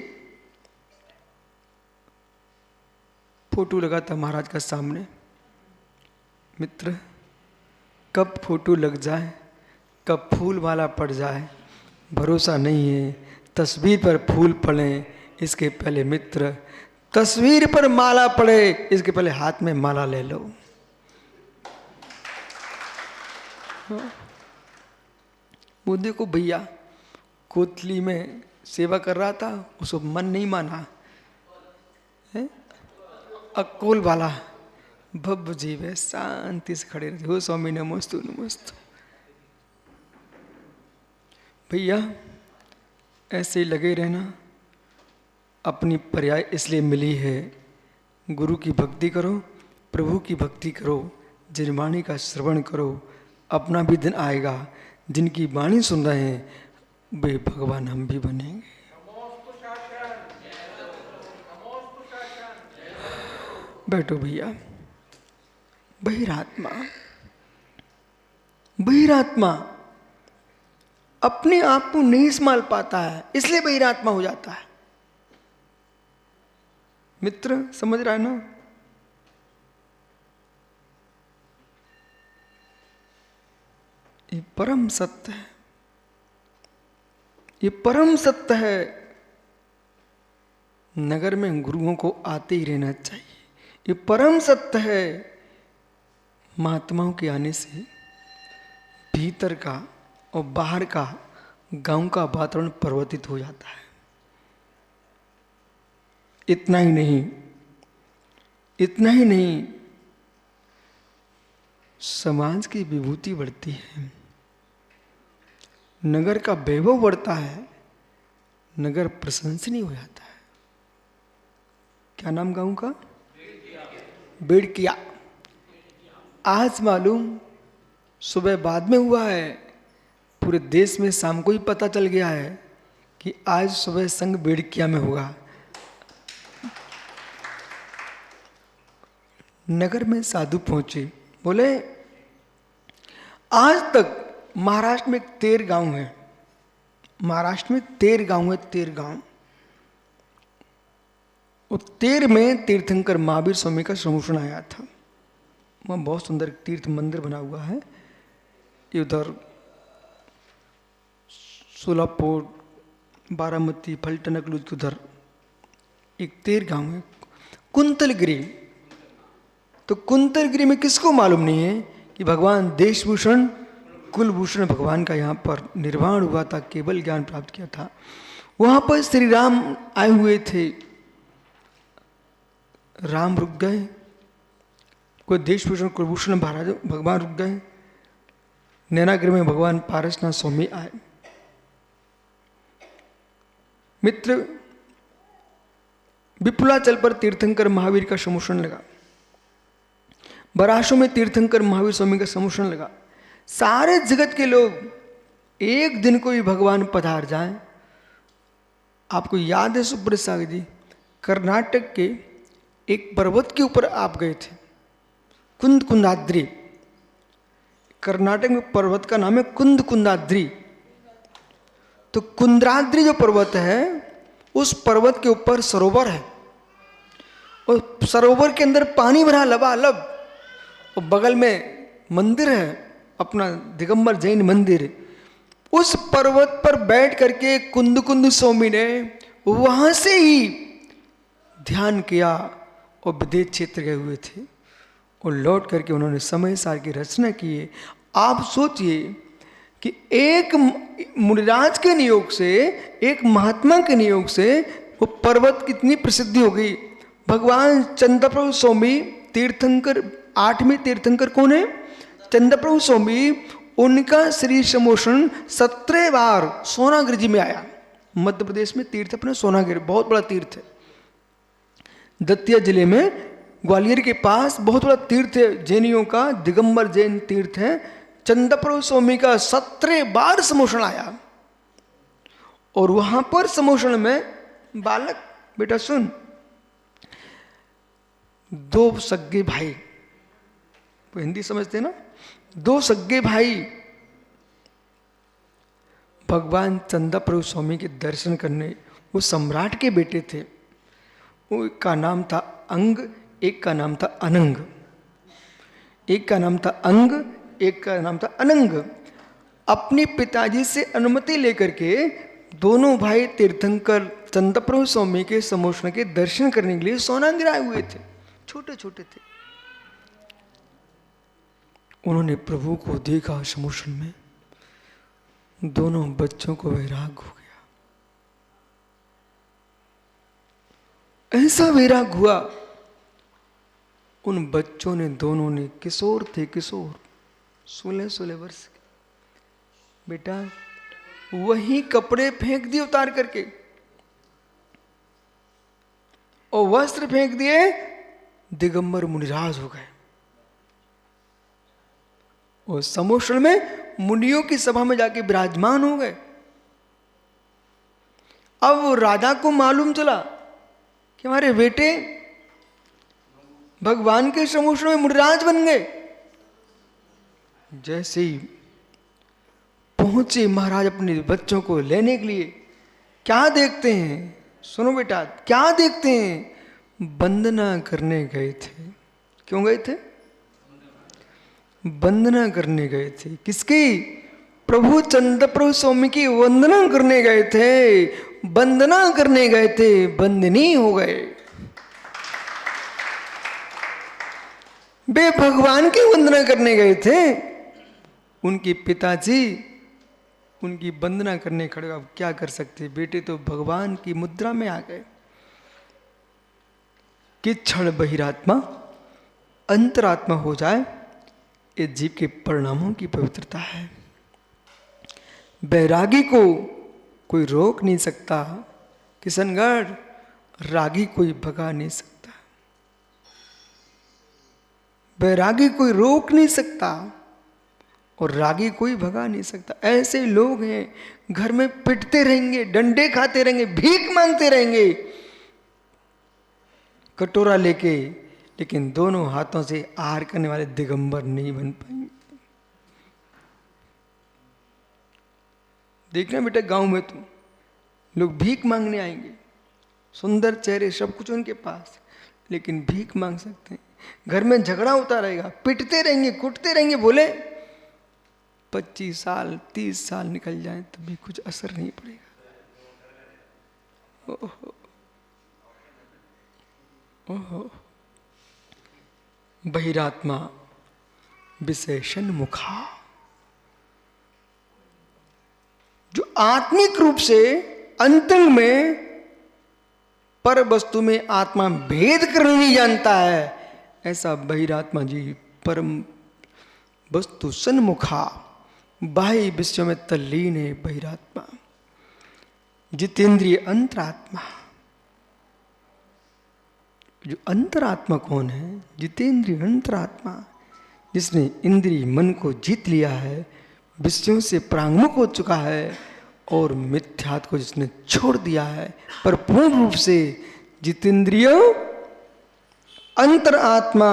फोटो लगा था महाराज का सामने। मित्र, कब फोटो लग जाए, कब फूल माला पड़ जाए, भरोसा नहीं है। तस्वीर पर फूल पड़े इसके पहले मित्र, तस्वीर पर माला पड़े इसके पहले हाथ में माला ले लो। वो देखो भैया, कोतली में सेवा कर रहा था, उसको मन नहीं माना है? अक्कोल वाला भव्य जीव है, शांति से खड़े रहते हो, स्वामी नमोस्तु नमोस्तु। भैया ऐसे ही लगे रहना। अपनी पर्याय इसलिए मिली है, गुरु की भक्ति करो, प्रभु की भक्ति करो, जिनवाणी का श्रवण करो। अपना भी दिन आएगा, जिनकी वाणी सुन रहे हैं वे भगवान हम भी बनेंगे। बैठो भैया। बहिरात्मा, बहिरात्मा अपने आप को नहीं संभाल पाता है, इसलिए बहिरात्मा हो जाता है। मित्र समझ रहा है ना? ये परम सत्य है, ये परम सत्य है। नगर में गुरुओं को आते ही रहना चाहिए, ये परम सत्य है। महात्माओं के आने से भीतर का और बाहर का गांव का वातावरण परिवर्तित हो जाता है। इतना ही नहीं, इतना ही नहीं, समाज की विभूति बढ़ती है, नगर का वैभव बढ़ता है, नगर प्रशंसनीय हो जाता है। क्या नाम गांव का? बेड़किया। आज मालूम, सुबह बाद में हुआ है, पूरे देश में शाम को ही पता चल गया है कि आज सुबह संघ बेड़किया में होगा। नगर में साधु पहुंचे, बोले आज तक महाराष्ट्र में 13 गांव है, महाराष्ट्र में 13 गांव है, 13 गांव। और 13 में तीर्थंकर महावीर स्वामी का सम्मोहन आया था। वहाँ बहुत सुंदर तीर्थ मंदिर बना हुआ है। उधर सोलापुर, बारामती, फलटन, अकलूज, उधर एक 13 गांव है। कुंतलगिरी, तो कुंतलगिरी में किसको मालूम नहीं है कि भगवान देशभूषण कुलभूषण भगवान का यहाँ पर निर्वाण हुआ था, केवल ज्ञान प्राप्त किया था। वहाँ पर श्री राम आए हुए थे, राम रुक गए, कोई देशभूषण कुलभूषण महाराज भगवान रुक गए। नैनागिरी में भगवान पारसनाथ स्वामी आए। मित्र, विपुलाचल पर तीर्थंकर महावीर का सम्मोहन लगा, बराशों में तीर्थंकर महावीर स्वामी का सम्मोहन लगा। सारे जगत के लोग एक दिन को भी भगवान पधार जाएं। आपको याद है सुप्रसाद जी, कर्नाटक के एक पर्वत के ऊपर आप गए थे, कुंदाद्री। कर्नाटक में पर्वत का नाम है कुंदाद्री। तो कुंदाद्री जो पर्वत है, उस पर्वत के ऊपर सरोवर है, और सरोवर के अंदर पानी भरा लबालब, और बगल में मंदिर है अपना दिगंबर जैन मंदिर। उस पर्वत पर बैठ करके कुंद स्वामी ने वहां से ही ध्यान किया और विदेश क्षेत्र गए हुए थे, और लौट करके उन्होंने समय सार की रचना की है। आप सोचिए कि एक मुनिराज के नियोग से, एक महात्मा के नियोग से वो पर्वत कितनी प्रसिद्धि हो गई। भगवान चंद्रप्रभु स्वामी तीर्थंकर, 8वें तीर्थंकर कौन है? चंद्रप्रभु स्वामी। उनका श्री सम्मोहन 17 बार सोनागिरी जी में आया। मध्य प्रदेश में तीर्थ अपने सोनागिरी, बहुत बड़ा तीर्थ है। दतिया जिले में ग्वालियर के पास बहुत बड़ा तीर्थ है जैनियों का, दिगंबर जैन तीर्थ है। चंद्रप्रभु स्वामी का 17 बार सम्मोहन आया। और वहां पर सम्मोहन में बालक, बेटा सुन, 2 सगे भाई, वो हिंदी समझते ना, 2 सगे भाई भगवान चंद्रप्रभु स्वामी के दर्शन करने, वो सम्राट के बेटे थे। वो एक का नाम था अंग, एक का नाम था अनंग। एक का नाम था अंग, एक का नाम था अनंग। अपने पिताजी से अनुमति लेकर के दोनों भाई तीर्थंकर चंद्रप्रभु स्वामी के सम्मोहन के दर्शन करने के लिए सोनागिरी आए हुए थे। छोटे छोटे थे। उन्होंने प्रभु को देखा सम्मोहन में, दोनों बच्चों को वैराग हो गया। ऐसा वैराग हुआ, उन बच्चों ने, दोनों ने, किशोर थे, किशोर 16-16 वर्ष के बेटा, वही कपड़े फेंक दिए उतार करके, और वस्त्र फेंक दिए दिगंबर मुनिराज हो गए। और समोषण में मुनियों की सभा में जाके विराजमान हो गए। अब वो राजा को मालूम चला कि हमारे बेटे भगवान के समोषण में मुनिराज बन गए। जैसे ही पहुंचे महाराज अपने बच्चों को लेने के लिए, क्या देखते हैं? सुनो बेटा, क्या देखते हैं? वंदना करने गए थे। क्यों गए थे? वंदना करने गए थे। किसकी? प्रभु चंद्रप्रभु स्वामी की वंदना करने गए थे। वंदना करने गए थे, वंदनीय हो गए। वे भगवान की वंदना करने गए थे। उनके पिताजी उनकी वंदना करने खड़े। अब क्या कर सकते? बेटे तो भगवान की मुद्रा में आ गए। कि क्षण बहिरात्मा अंतरात्मा हो जाए, ये जीव के परिणामों की पवित्रता है। बैरागी को कोई रोक नहीं सकता। किशनगढ़, रागी कोई भगा नहीं सकता। बैरागी कोई रोक नहीं सकता और रागी कोई भगा नहीं सकता। ऐसे लोग हैं, घर में पिटते रहेंगे, डंडे खाते रहेंगे, भीख मांगते रहेंगे कटोरा लेके, लेकिन दोनों हाथों से आहार करने वाले दिगंबर नहीं बन पाएंगे। देखना बेटा, गांव में तो लोग भीख मांगने आएंगे, सुंदर चेहरे, सब कुछ उनके पास, लेकिन भीख मांग सकते हैं। घर में झगड़ा होता रहेगा, पिटते रहेंगे, कुटते रहेंगे। बोले 25 साल 30 साल निकल जाए तब भी कुछ असर नहीं पड़ेगा। ओहो ओहो। बहिरात्मा विशेषण मुखा, जो आत्मिक रूप से अंतरंग में पर वस्तु में आत्मा भेद करना नहीं जानता है, ऐसा बहिरात्मा जी परम वस्तु सन्मुखा, बाह्य विषयों में तल्लीन है बहिरात्मा। जितेंद्रिय अंतरात्मा। जो अंतरात्मा कौन है? जितेंद्रिय अंतरात्मा, जिसने इंद्रिय मन को जीत लिया है, विषयों से प्रांगमुख हो चुका है और मिथ्यात्व को जिसने छोड़ दिया है पर पूर्ण रूप से। जितेंद्रिय अंतरात्मा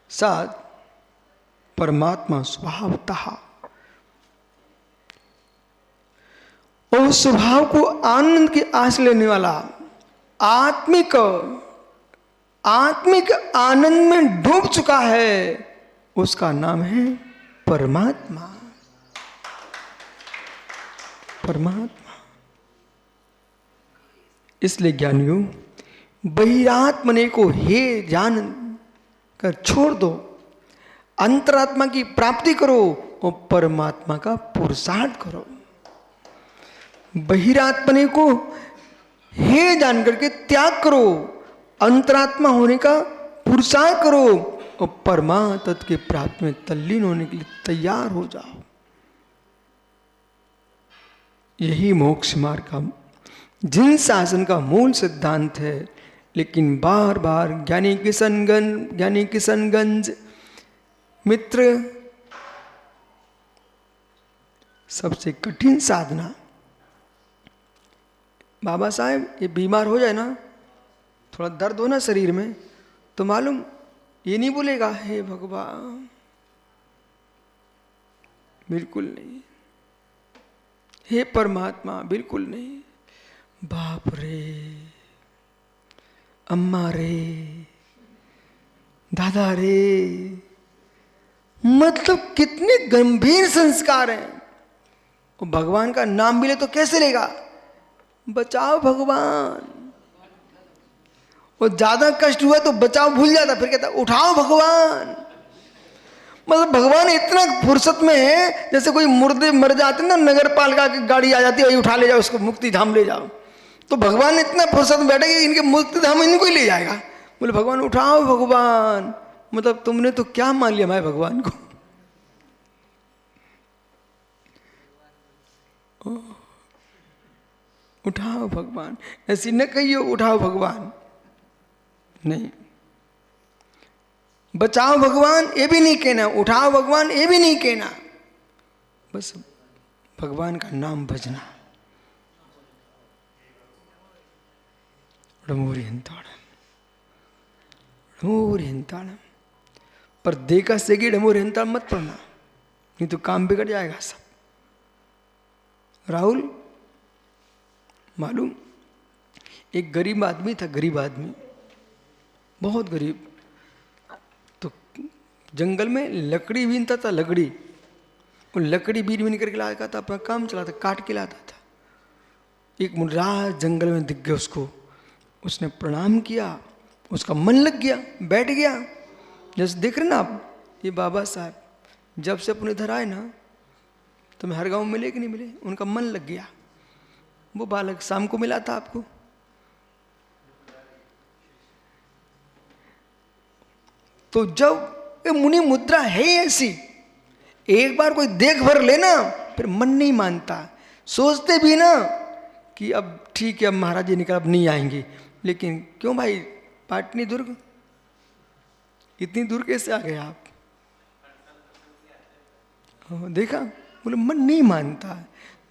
साथ परमात्मा स्वभावतः, और स्वभाव को आनंद की आस लेने वाला, आत्मिक आनंद में डूब चुका है, उसका नाम है परमात्मा। परमात्मा। इसलिए ज्ञानियों, बहिरात्मने को हे जान कर छोड़ दो, अंतरात्मा की प्राप्ति करो और परमात्मा का पुरुषार्थ करो। बहिरात्मने को हे जान करके त्याग करो, अंतरात्मा होने का पुरुषार्थ करो और परमात्मा तत्व के प्राप्ति में तल्लीन होने के लिए तैयार हो जाओ। यही मोक्ष मार्ग का, जिन शासन का मूल सिद्धांत है। लेकिन बार बार ज्ञानी किशनगंज मित्र, सबसे कठिन साधना। बाबा साहेब ये बीमार हो जाए ना, थोड़ा दर्द हो ना शरीर में, तो मालूम ये नहीं बोलेगा हे भगवान, बिल्कुल नहीं। हे परमात्मा, बिल्कुल नहीं। बाप रे, अम्मा रे, दादा रे, मतलब कितने गंभीर संस्कार हैं। और भगवान का नाम भी ले तो कैसे लेगा? बचाओ भगवान। और ज्यादा कष्ट हुआ तो बचाओ भूल जाता, फिर कहता उठाओ भगवान। मतलब भगवान इतना फुर्सत में है, जैसे कोई मुर्दे मर जाते ना, नगर पालिका की गाड़ी आ जाती है, वही उठा ले जाओ, उसको मुक्ति धाम ले जाओ। तो भगवान इतना फुर्सत में बैठे कि इनके मुक्ति धाम इनको ही ले जाएगा। बोले भगवान उठाओ भगवान। मतलब तुमने तो क्या मान लिया हमारे भगवान को। उठाओ भगवान, ऐसी न कहियो उठाओ भगवान, नहीं। बचाओ भगवान ये भी नहीं कहना, उठाओ भगवान ये भी नहीं कहना, बस भगवान का नाम भजना। डमोरियंताड़म पर देखा से कि डमोरियंताड़ मत पढ़ना, नहीं तो काम बिगड़ जाएगा सब। राहुल मालूम, एक गरीब आदमी था, गरीब आदमी, बहुत गरीब, तो जंगल में लकड़ी बीनता था, लकड़ी, वो लकड़ी बीन बीन करके लाता था, अपना काम चलाता, काट के लाता था। एक मुर्राज जंगल में दिख गया उसको, उसने प्रणाम किया, उसका मन लग गया, बैठ गया। जैसे देख रहे ना आप, ये बाबा साहब जब से अपने इधर आए ना, तुम्हें हर गांव में मिले कि नहीं मिले, उनका मन लग गया। वो बालक शाम को मिला था आपको, तो जब ये मुनि मुद्रा है ऐसी, एक बार कोई देख भर लेना फिर मन नहीं मानता। सोचते भी ना कि अब ठीक है, अब महाराज जी निकल, अब नहीं आएंगे, लेकिन क्यों भाई पाटनी दुर्ग, इतनी दूर कैसे आ गए आप? देखा, बोले मन नहीं मानता।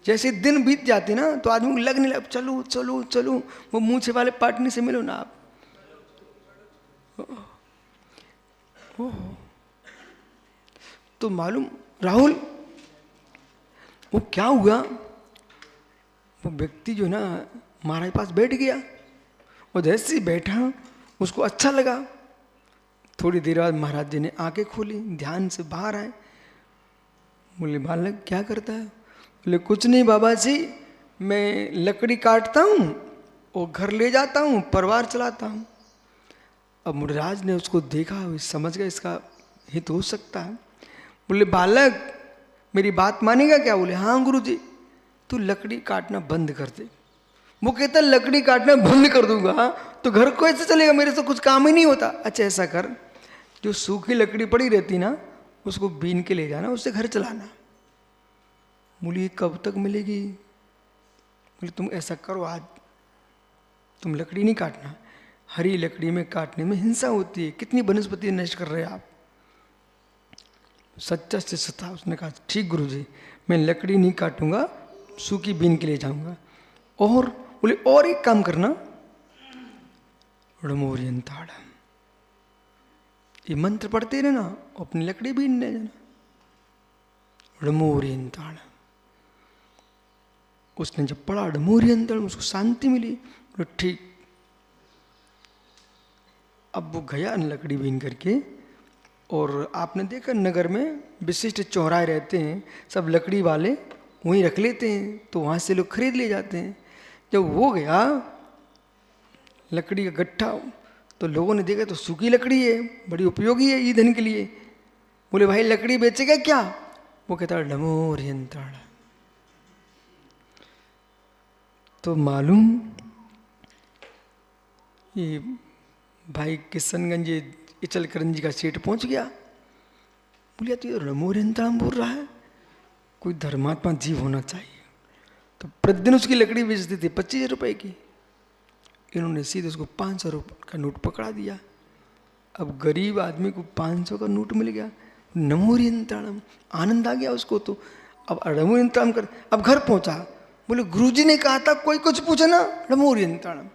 जैसे दिन बीत जाते ना तो आदमी को लगने लग, चलो चलो चलो, वो मूछे वाले पाटनी से मिलो ना आप। तो मालूम राहुल, वो क्या हुआ, वो व्यक्ति जो ना महाराज पास बैठ गया, और जैसे ही बैठा उसको अच्छा लगा। थोड़ी देर बाद महाराज जी ने आंखें खोली, ध्यान से बाहर आए। बोले बालक क्या करता है? बोले कुछ नहीं बाबा जी, मैं लकड़ी काटता हूँ और घर ले जाता हूँ, परिवार चलाता हूँ। अब मुनिराज ने उसको देखा, समझ गया इसका हित हो सकता है। बोले बालक मेरी बात मानेगा क्या? बोले हाँ गुरुजी। तू लकड़ी काटना बंद कर दे। वो कहता लकड़ी काटना बंद कर दूंगा तो घर को ऐसे चलेगा, मेरे से कुछ काम ही नहीं होता। अच्छा ऐसा कर, जो सूखी लकड़ी पड़ी रहती ना उसको बीन के ले जाना, उससे घर चलाना। बोली कब तक मिलेगी? बोले तुम ऐसा करो, आज तुम लकड़ी नहीं काटना, हरी लकड़ी में काटने में हिंसा होती है, कितनी वनस्पति नष्ट कर रहे हैं आप। सच्चा शिष्य था, उसने कहा ठीक गुरुजी, मैं लकड़ी नहीं काटूंगा, सूखी बीन के ले जाऊंगा। और बोले और एक काम करना, रमोरियंताड़, ये मंत्र पढ़ते रहना, अपनी लकड़ी बीन ले जाना। रमोरियंताड़, उसने जब पढ़ा रमोरियंताड़, उसको शांति मिली। बोले ठीक। अब वो गया लकड़ी बीन करके, और आपने देखा नगर में विशिष्ट चौराहे रहते हैं, सब लकड़ी वाले वहीं रख लेते हैं, तो वहाँ से लोग खरीद ले जाते हैं। जब वो गया लकड़ी का गट्ठा, तो लोगों ने देखा तो सूखी लकड़ी है, बड़ी उपयोगी है ईंधन के लिए। बोले भाई लकड़ी बेचेगा क्या? वो कहता है डमोरियंताड़। तो मालूम ये भाई किशनगंज इचलकरंजी का सेठ पहुंच गया। बोलिए तो ये रमोरियंताड़ बोल रहा है, कोई धर्मात्मा जीव होना चाहिए। तो प्रतिदिन उसकी लकड़ी बेचती थी 25 रुपए की। इन्होंने सीधे उसको 500 रुपये का नोट पकड़ा दिया। अब गरीब आदमी को 500 का नोट मिल गया, नमोरियंताड़म, आनंद आ गया उसको। तो अब रमोरियंताड़म कर, अब घर पहुंचा। बोले गुरुजी ने कहा था कोई कुछ पूछे ना, रमोरियंताड़म।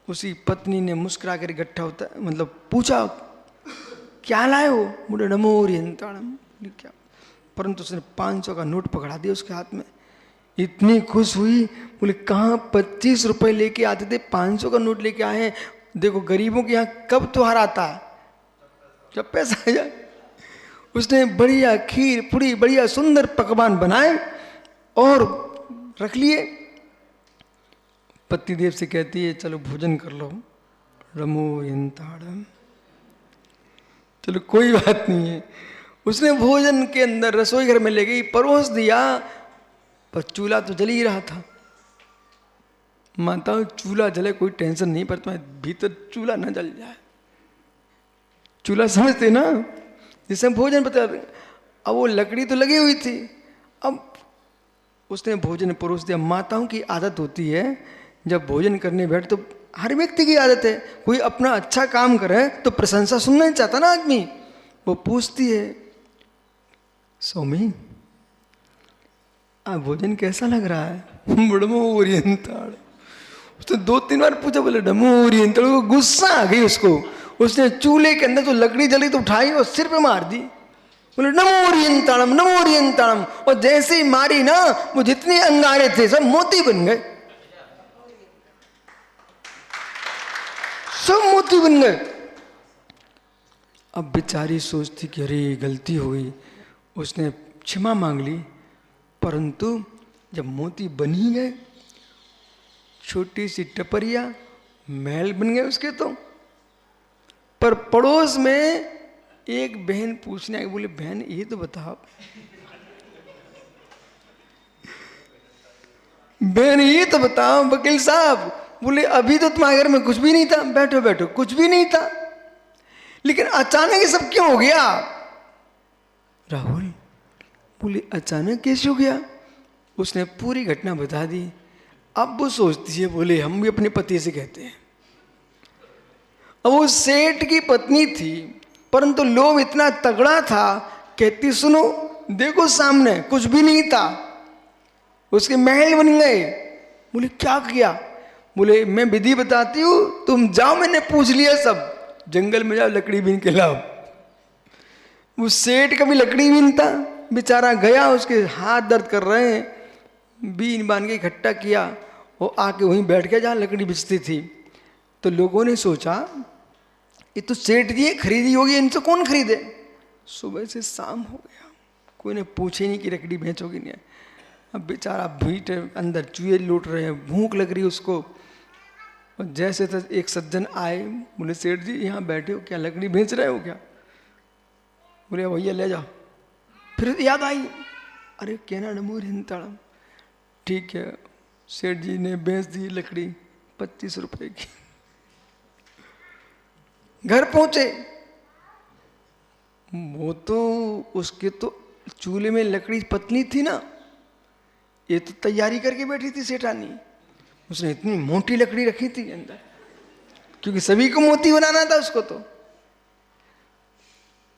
उसी पत्नी ने मुस्कुरा कर इकट्ठा होता मतलब पूछा क्या लाए हो? बोले रमोरियंताड़म। क्या? परंतु उसने 500 का नोट पकड़ा दिया उसके हाथ में। इतनी खुश हुई, बोले कहाँ 25 रुपए लेके आते थे, 500 का नोट लेके आए हैं। देखो गरीबों के यहाँ कब त्योहार आता है? जब पैसा आ जाए। उसने बढ़िया खीर पूरी बढ़िया सुंदर पकवान बनाए और रख लिए। पतिदेव से कहती है चलो भोजन कर लो। रमोरियंताड़म, चलो कोई बात नहीं है। उसने भोजन के अंदर रसोई घर में ले गई, परोस दिया, पर चूल्हा तो जल ही रहा था। माता चूल्हा जले कोई टेंशन नहीं, पर तुम्हारे भीतर चूल्हा ना जल जाए। चूल्हा समझते ना, जिससे भोजन बता। अब वो लकड़ी तो लगी हुई थी। अब उसने भोजन परोस दिया। माताओं की आदत होती है जब भोजन करने बैठ तो हर व्यक्ति की आदत है, कोई अपना अच्छा काम करे तो प्रशंसा सुनना ही चाहता ना आदमी। वो पूछती है, स्वामी आप भोजन कैसा लग रहा है? डमो ओरिएंटल। उसने 2-3 बार पूछा, बोले डमो ओरिएंटल। वो गुस्सा आ गई उसको। उसने चूल्हे के अंदर जो लकड़ी जली तो उठाई और सिर पे मार दी, बोले नमो ओरिएंटलम नमो ओरिएंटलम। और जैसे ही मारी ना, वो जितने अंगारे थे सब मोती बन गए, सब मोती बन गए। अब बेचारी सोचती कि अरे गलती हो गई, उसने क्षमा मांग ली, परंतु जब मोती बन ही गए, छोटी सी टपरिया महल बन गए उसके तो। पर पड़ोस में एक बहन पूछने आई, बोले बहन ये तो बताओ, बहन ये तो बताओ वकील साहब, बोले अभी तो तुम्हारे घर में कुछ भी नहीं था, बैठो बैठो, कुछ भी नहीं था, लेकिन अचानक ये सब क्यों हो गया? राहुल बोले अचानक कैसे हो गया? उसने पूरी घटना बता दी। अब वो सोचती है, बोले हम भी अपने पति से कहते हैं। अब वो सेठ की पत्नी थी, परंतु लोभ इतना तगड़ा था, कहती सुनो देखो सामने कुछ भी नहीं था, उसके महल बन गए। बोले क्या किया? बोले मैं विधि बताती हूँ, तुम जाओ, मैंने पूछ लिया सब, जंगल में जाओ लकड़ी बीन के लाओ। वो सेठ का भी लकड़ी बीनता, बेचारा गया, उसके हाथ दर्द कर रहे हैं, बीन बांध के इकट्ठा किया, वो आके वहीं बैठ गया जहाँ लकड़ी बिछती थी। तो लोगों ने सोचा ये तो सेठ जी खरीदी होगी, इनसे कौन खरीदे? सुबह से शाम हो गया, कोई ने पूछे नहीं कि लकड़ी बेचोगी नहीं। अब बेचारा भीट अंदर चूहे लूट रहे हैं, भूख लग रही है उसको। और जैसे तो एक सज्जन आए, बोले सेठ जी यहाँ बैठे हो क्या, लकड़ी बेच रहे हो क्या? बोले भैया ले जाओ। फिर याद आई, अरे कहना नमो ओरिएंटलम। ठीक है, सेठ जी ने बेच दी लकड़ी 25 रुपए की। घर पहुंचे, वो तो उसके तो चूल्हे में लकड़ी पतली थी ना, ये तो तैयारी करके बैठी थी सेठानी। उसने इतनी मोटी लकड़ी रखी थी अंदर, क्योंकि सभी को मोती बनाना था उसको। तो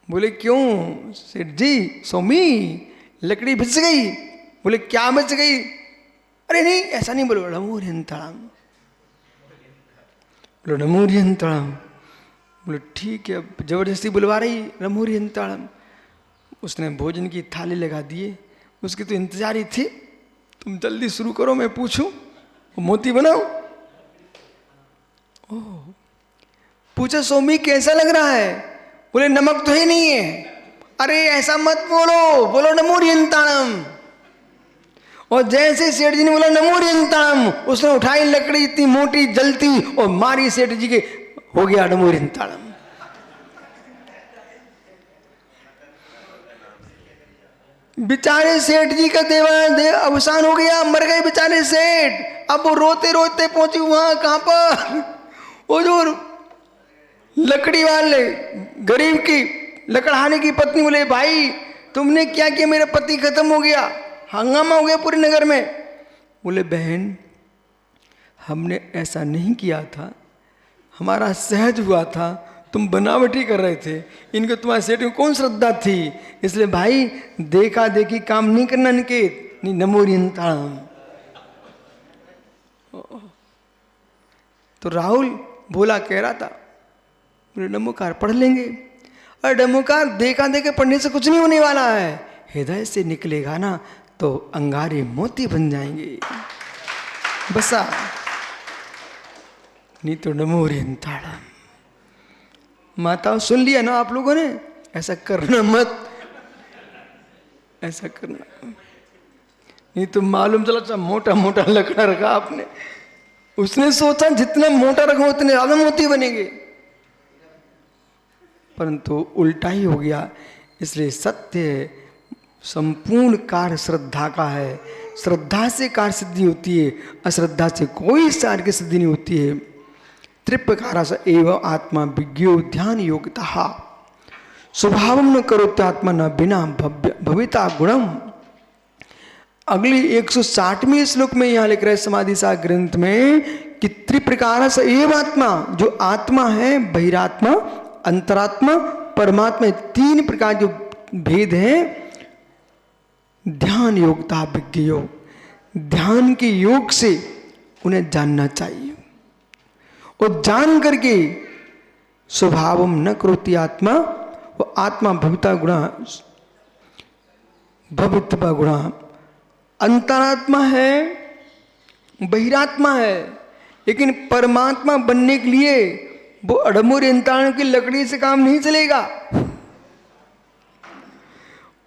बोले क्यों सेठ जी, स्वामी लकड़ी बिछ गई। बोले क्या बिछ गई? अरे नहीं ऐसा नहीं बोलो, नमो ओरिएंटलम। बोलो नमो ओरिएंटलम। बोले ठीक है, जबरदस्ती बुलवा रही, नमो ओरिएंटलम। उसने भोजन की थाली लगा दिए, उसकी तो इंतजार ही थी, तुम जल्दी शुरू करो, मैं पूछूं, मोती बनाओ। ओह, पूछा स्वामी कैसा लग रहा है? बोले नमक तो ही नहीं है। अरे ऐसा मत बोलो, बोलो नमो ओरिएंटलम। और जैसे सेठ जी ने बोला नमो ओरिएंटलम, उसने उठाई लकड़ी इतनी मोटी जलती और मारी सेठ जी के, हो गया नमो ओरिएंटलम। बेचारे सेठ जी का अवसान हो गया, मर गए बेचारे सेठ। अब वो रोते रोते पहुंची वहां, कहां पर, वो जो लकड़ी वाले गरीब की लकड़हाने की पत्नी। बोले भाई तुमने क्या किया, मेरा पति खत्म हो गया, हंगामा हो गया पूरे नगर में। बोले बहन हमने ऐसा नहीं किया था, हमारा सहज हुआ था, तुम बनावटी कर रहे थे, इनको तुम्हारे सेठ में कौन श्रद्धा थी, इसलिए भाई देखा देखी काम नहीं करना निकेत, नहीं नमो ओरिएंटलम। तो राहुल भोला कह रहा था, बोले नमोकार पढ़ लेंगे। और नमोकार देखा देखे पढ़ने से कुछ नहीं होने वाला है, हृदय से निकलेगा ना तो अंगारे मोती बन जाएंगे। बसा नहीं तो नमो ओरिएंटलम। माताओं सुन लिया ना आप लोगों ने, ऐसा करना मत, ऐसा करना नहीं तो मालूम चला मोटा मोटा लकड़ा रखा आपने, उसने सोचा जितना मोटा रखो उतने ज्यादा मोती बनेंगे, परंतु उल्टा ही हो गया। इसलिए सत्य संपूर्ण कार्य श्रद्धा का है, श्रद्धा से कार्य सिद्धि होती है, अश्रद्धा से कोई कार्य की सिद्धि नहीं होती है। त्रिप्रकार एवं आत्मा विज्ञो ध्यान योग्यता स्वभाव न करोत्यात्मा न बिना भविता गुणम। अगली 160वें श्लोक में यहाँ लिख रहे समाधि सा ग्रंथ में कि त्रिप्रकार स एव आत्मा, जो आत्मा है, बहिरात्मा, अंतरात्मा, परमात्मा, तीन प्रकार जो भेद हैं, ध्यान योगता विज्ञ योग, ध्यान के योग से उन्हें जानना चाहिए। और जान करके स्वभावम न करोति आत्मा, वो आत्मा भविता गुणा, भवित्व गुणा, अंतरात्मा है, बहिरात्मा है, लेकिन परमात्मा बनने के लिए वो अड़मुर इंसान की लकड़ी से काम नहीं चलेगा।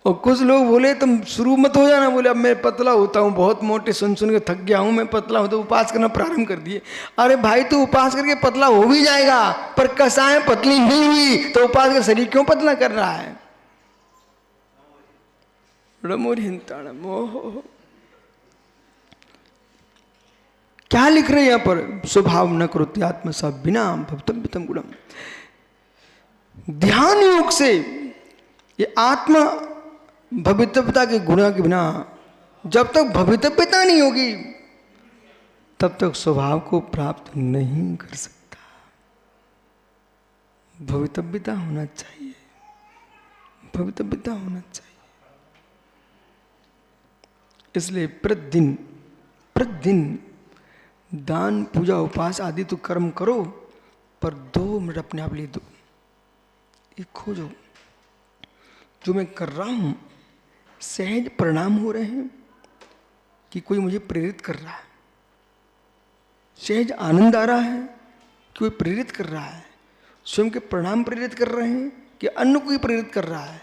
और कुछ लोग बोले तुम शुरू मत हो जाना, बोले अब मैं पतला होता हूँ, बहुत मोटे सुन सुन के थक गया हूँ, मैं पतला हूँ, तो उपास करना प्रारंभ कर दिए। अरे भाई तू उपास करके पतला हो भी जाएगा, पर कसाएं पतली नहीं हुई तो उपास का शरीर क्यों पतला कर रहा है? क्या लिख रहे हैं यहां पर? स्वभाव न करोति आत्मा सा बिना भवतव्यतम गुणम। ध्यान योग से ये आत्मा भवितव्यता के गुणा के बिना, जब तक भवितव्यता नहीं होगी तब तक स्वभाव को प्राप्त नहीं कर सकता। भवितव्यता होना चाहिए, भवितव्यता होना चाहिए। इसलिए प्रतिदिन दान पूजा उपास आदि तो कर्म करो, पर 2 मिनट अपने आप लिए दो, ये खोजो जो मैं कर रहा हूं सहज परिणाम हो रहे हैं कि कोई मुझे प्रेरित कर रहा है, सहज आनंद आ रहा है कि कोई प्रेरित कर रहा है, स्वयं के परिणाम प्रेरित कर रहे हैं कि अन्य कोई प्रेरित कर रहा है।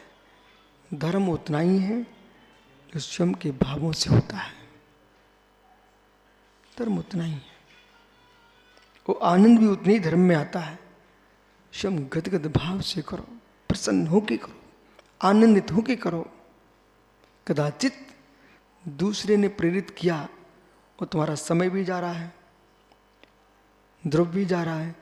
धर्म उतना ही है जो स्वयं के भावों से होता है, धर्म उतना ही है। वो आनंद भी उतनी ही धर्म में आता है। स्वयं गदगद भाव से करो, प्रसन्न होके करो, आनंदित होके करो। कदाचित दूसरे ने प्रेरित किया और तुम्हारा समय भी जा रहा है, द्रव्य भी जा रहा है,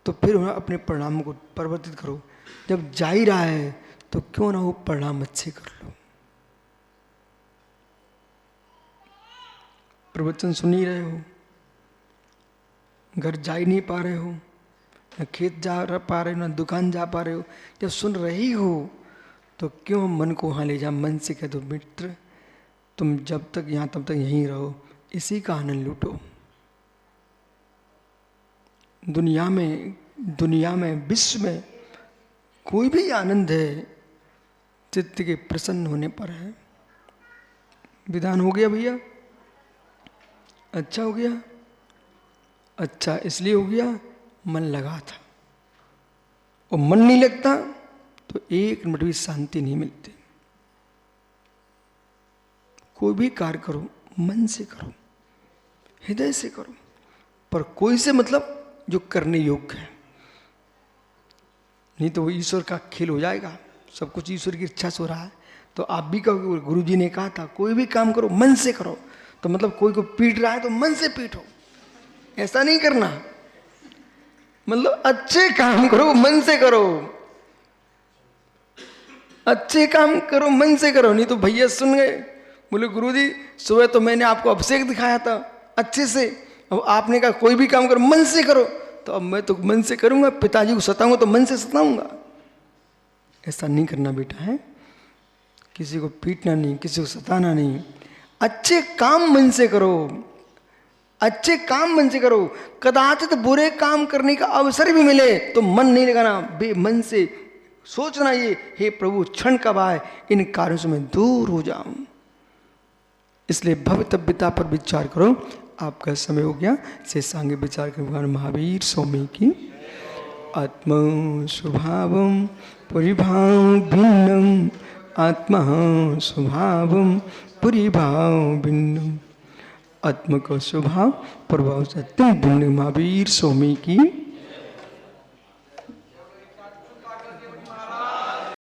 तो फिर अपने परिणाम को परिवर्तित करो। जब जा ही रहा है तो क्यों ना वो परिणाम अच्छे कर लो। प्रवचन सुन ही रहे हो, घर जा ही नहीं पा रहे हो, न खेत जा पा रहे हो, न दुकान जा पा रहे हो, जब सुन रही हो तो क्यों मन को वहाँ ले जा। मन से कह दो मित्र तुम जब तक यहाँ तब तक यहीं रहो, इसी का आनंद लूटो। दुनिया में विश्व में कोई भी आनंद है चित्त के प्रसन्न होने पर है। विधान हो गया भैया? अच्छा हो गया? अच्छा इसलिए हो गया मन लगा था, और मन नहीं लगता तो 1 मिनट भी शांति नहीं मिलती। कोई भी कार्य करो मन से करो, हृदय से करो, पर कोई से मतलब जो करने योग्य है, नहीं तो वो ईश्वर का खेल हो जाएगा। सब कुछ ईश्वर की इच्छा से हो रहा है तो आप भी कहोगे गुरु जी ने कहा था कोई भी काम करो मन से करो, तो मतलब कोई को पीट रहा है तो मन से पीटो, ऐसा नहीं करना। मतलब अच्छे काम करो मन से करो, अच्छे काम करो मन से करो। नहीं तो भैया सुन गए, बोले गुरुजी सुबह तो मैंने आपको अभिषेक दिखाया था अच्छे से, अब आपने कहा कोई भी काम करो मन से करो, तो अब मैं तो मन से करूंगा, पिताजी को सताऊंगा तो मन से सताऊंगा। ऐसा नहीं करना बेटा है, किसी को पीटना नहीं, किसी को सताना नहीं। अच्छे काम मन से करो, अच्छे काम मन से करो। कदाचित बुरे काम करने का अवसर भी मिले तो मन नहीं लगाना, बेमन से सोचना ये हे प्रभु क्षण कब आए इन कार्यों से मैं दूर हो जाऊं। इसलिए भवितव्यता पर विचार करो। आपका समय हो गया। शेषांग विचार कर भगवान महावीर स्वामी की आत्मा स्वभावम परिभाव भिन्नम, आत्मा स्वभावम परिभाव भिन्नम। आत्मा का स्वभाव प्रभाव से अत्यंत भिन्न। महावीर स्वामी की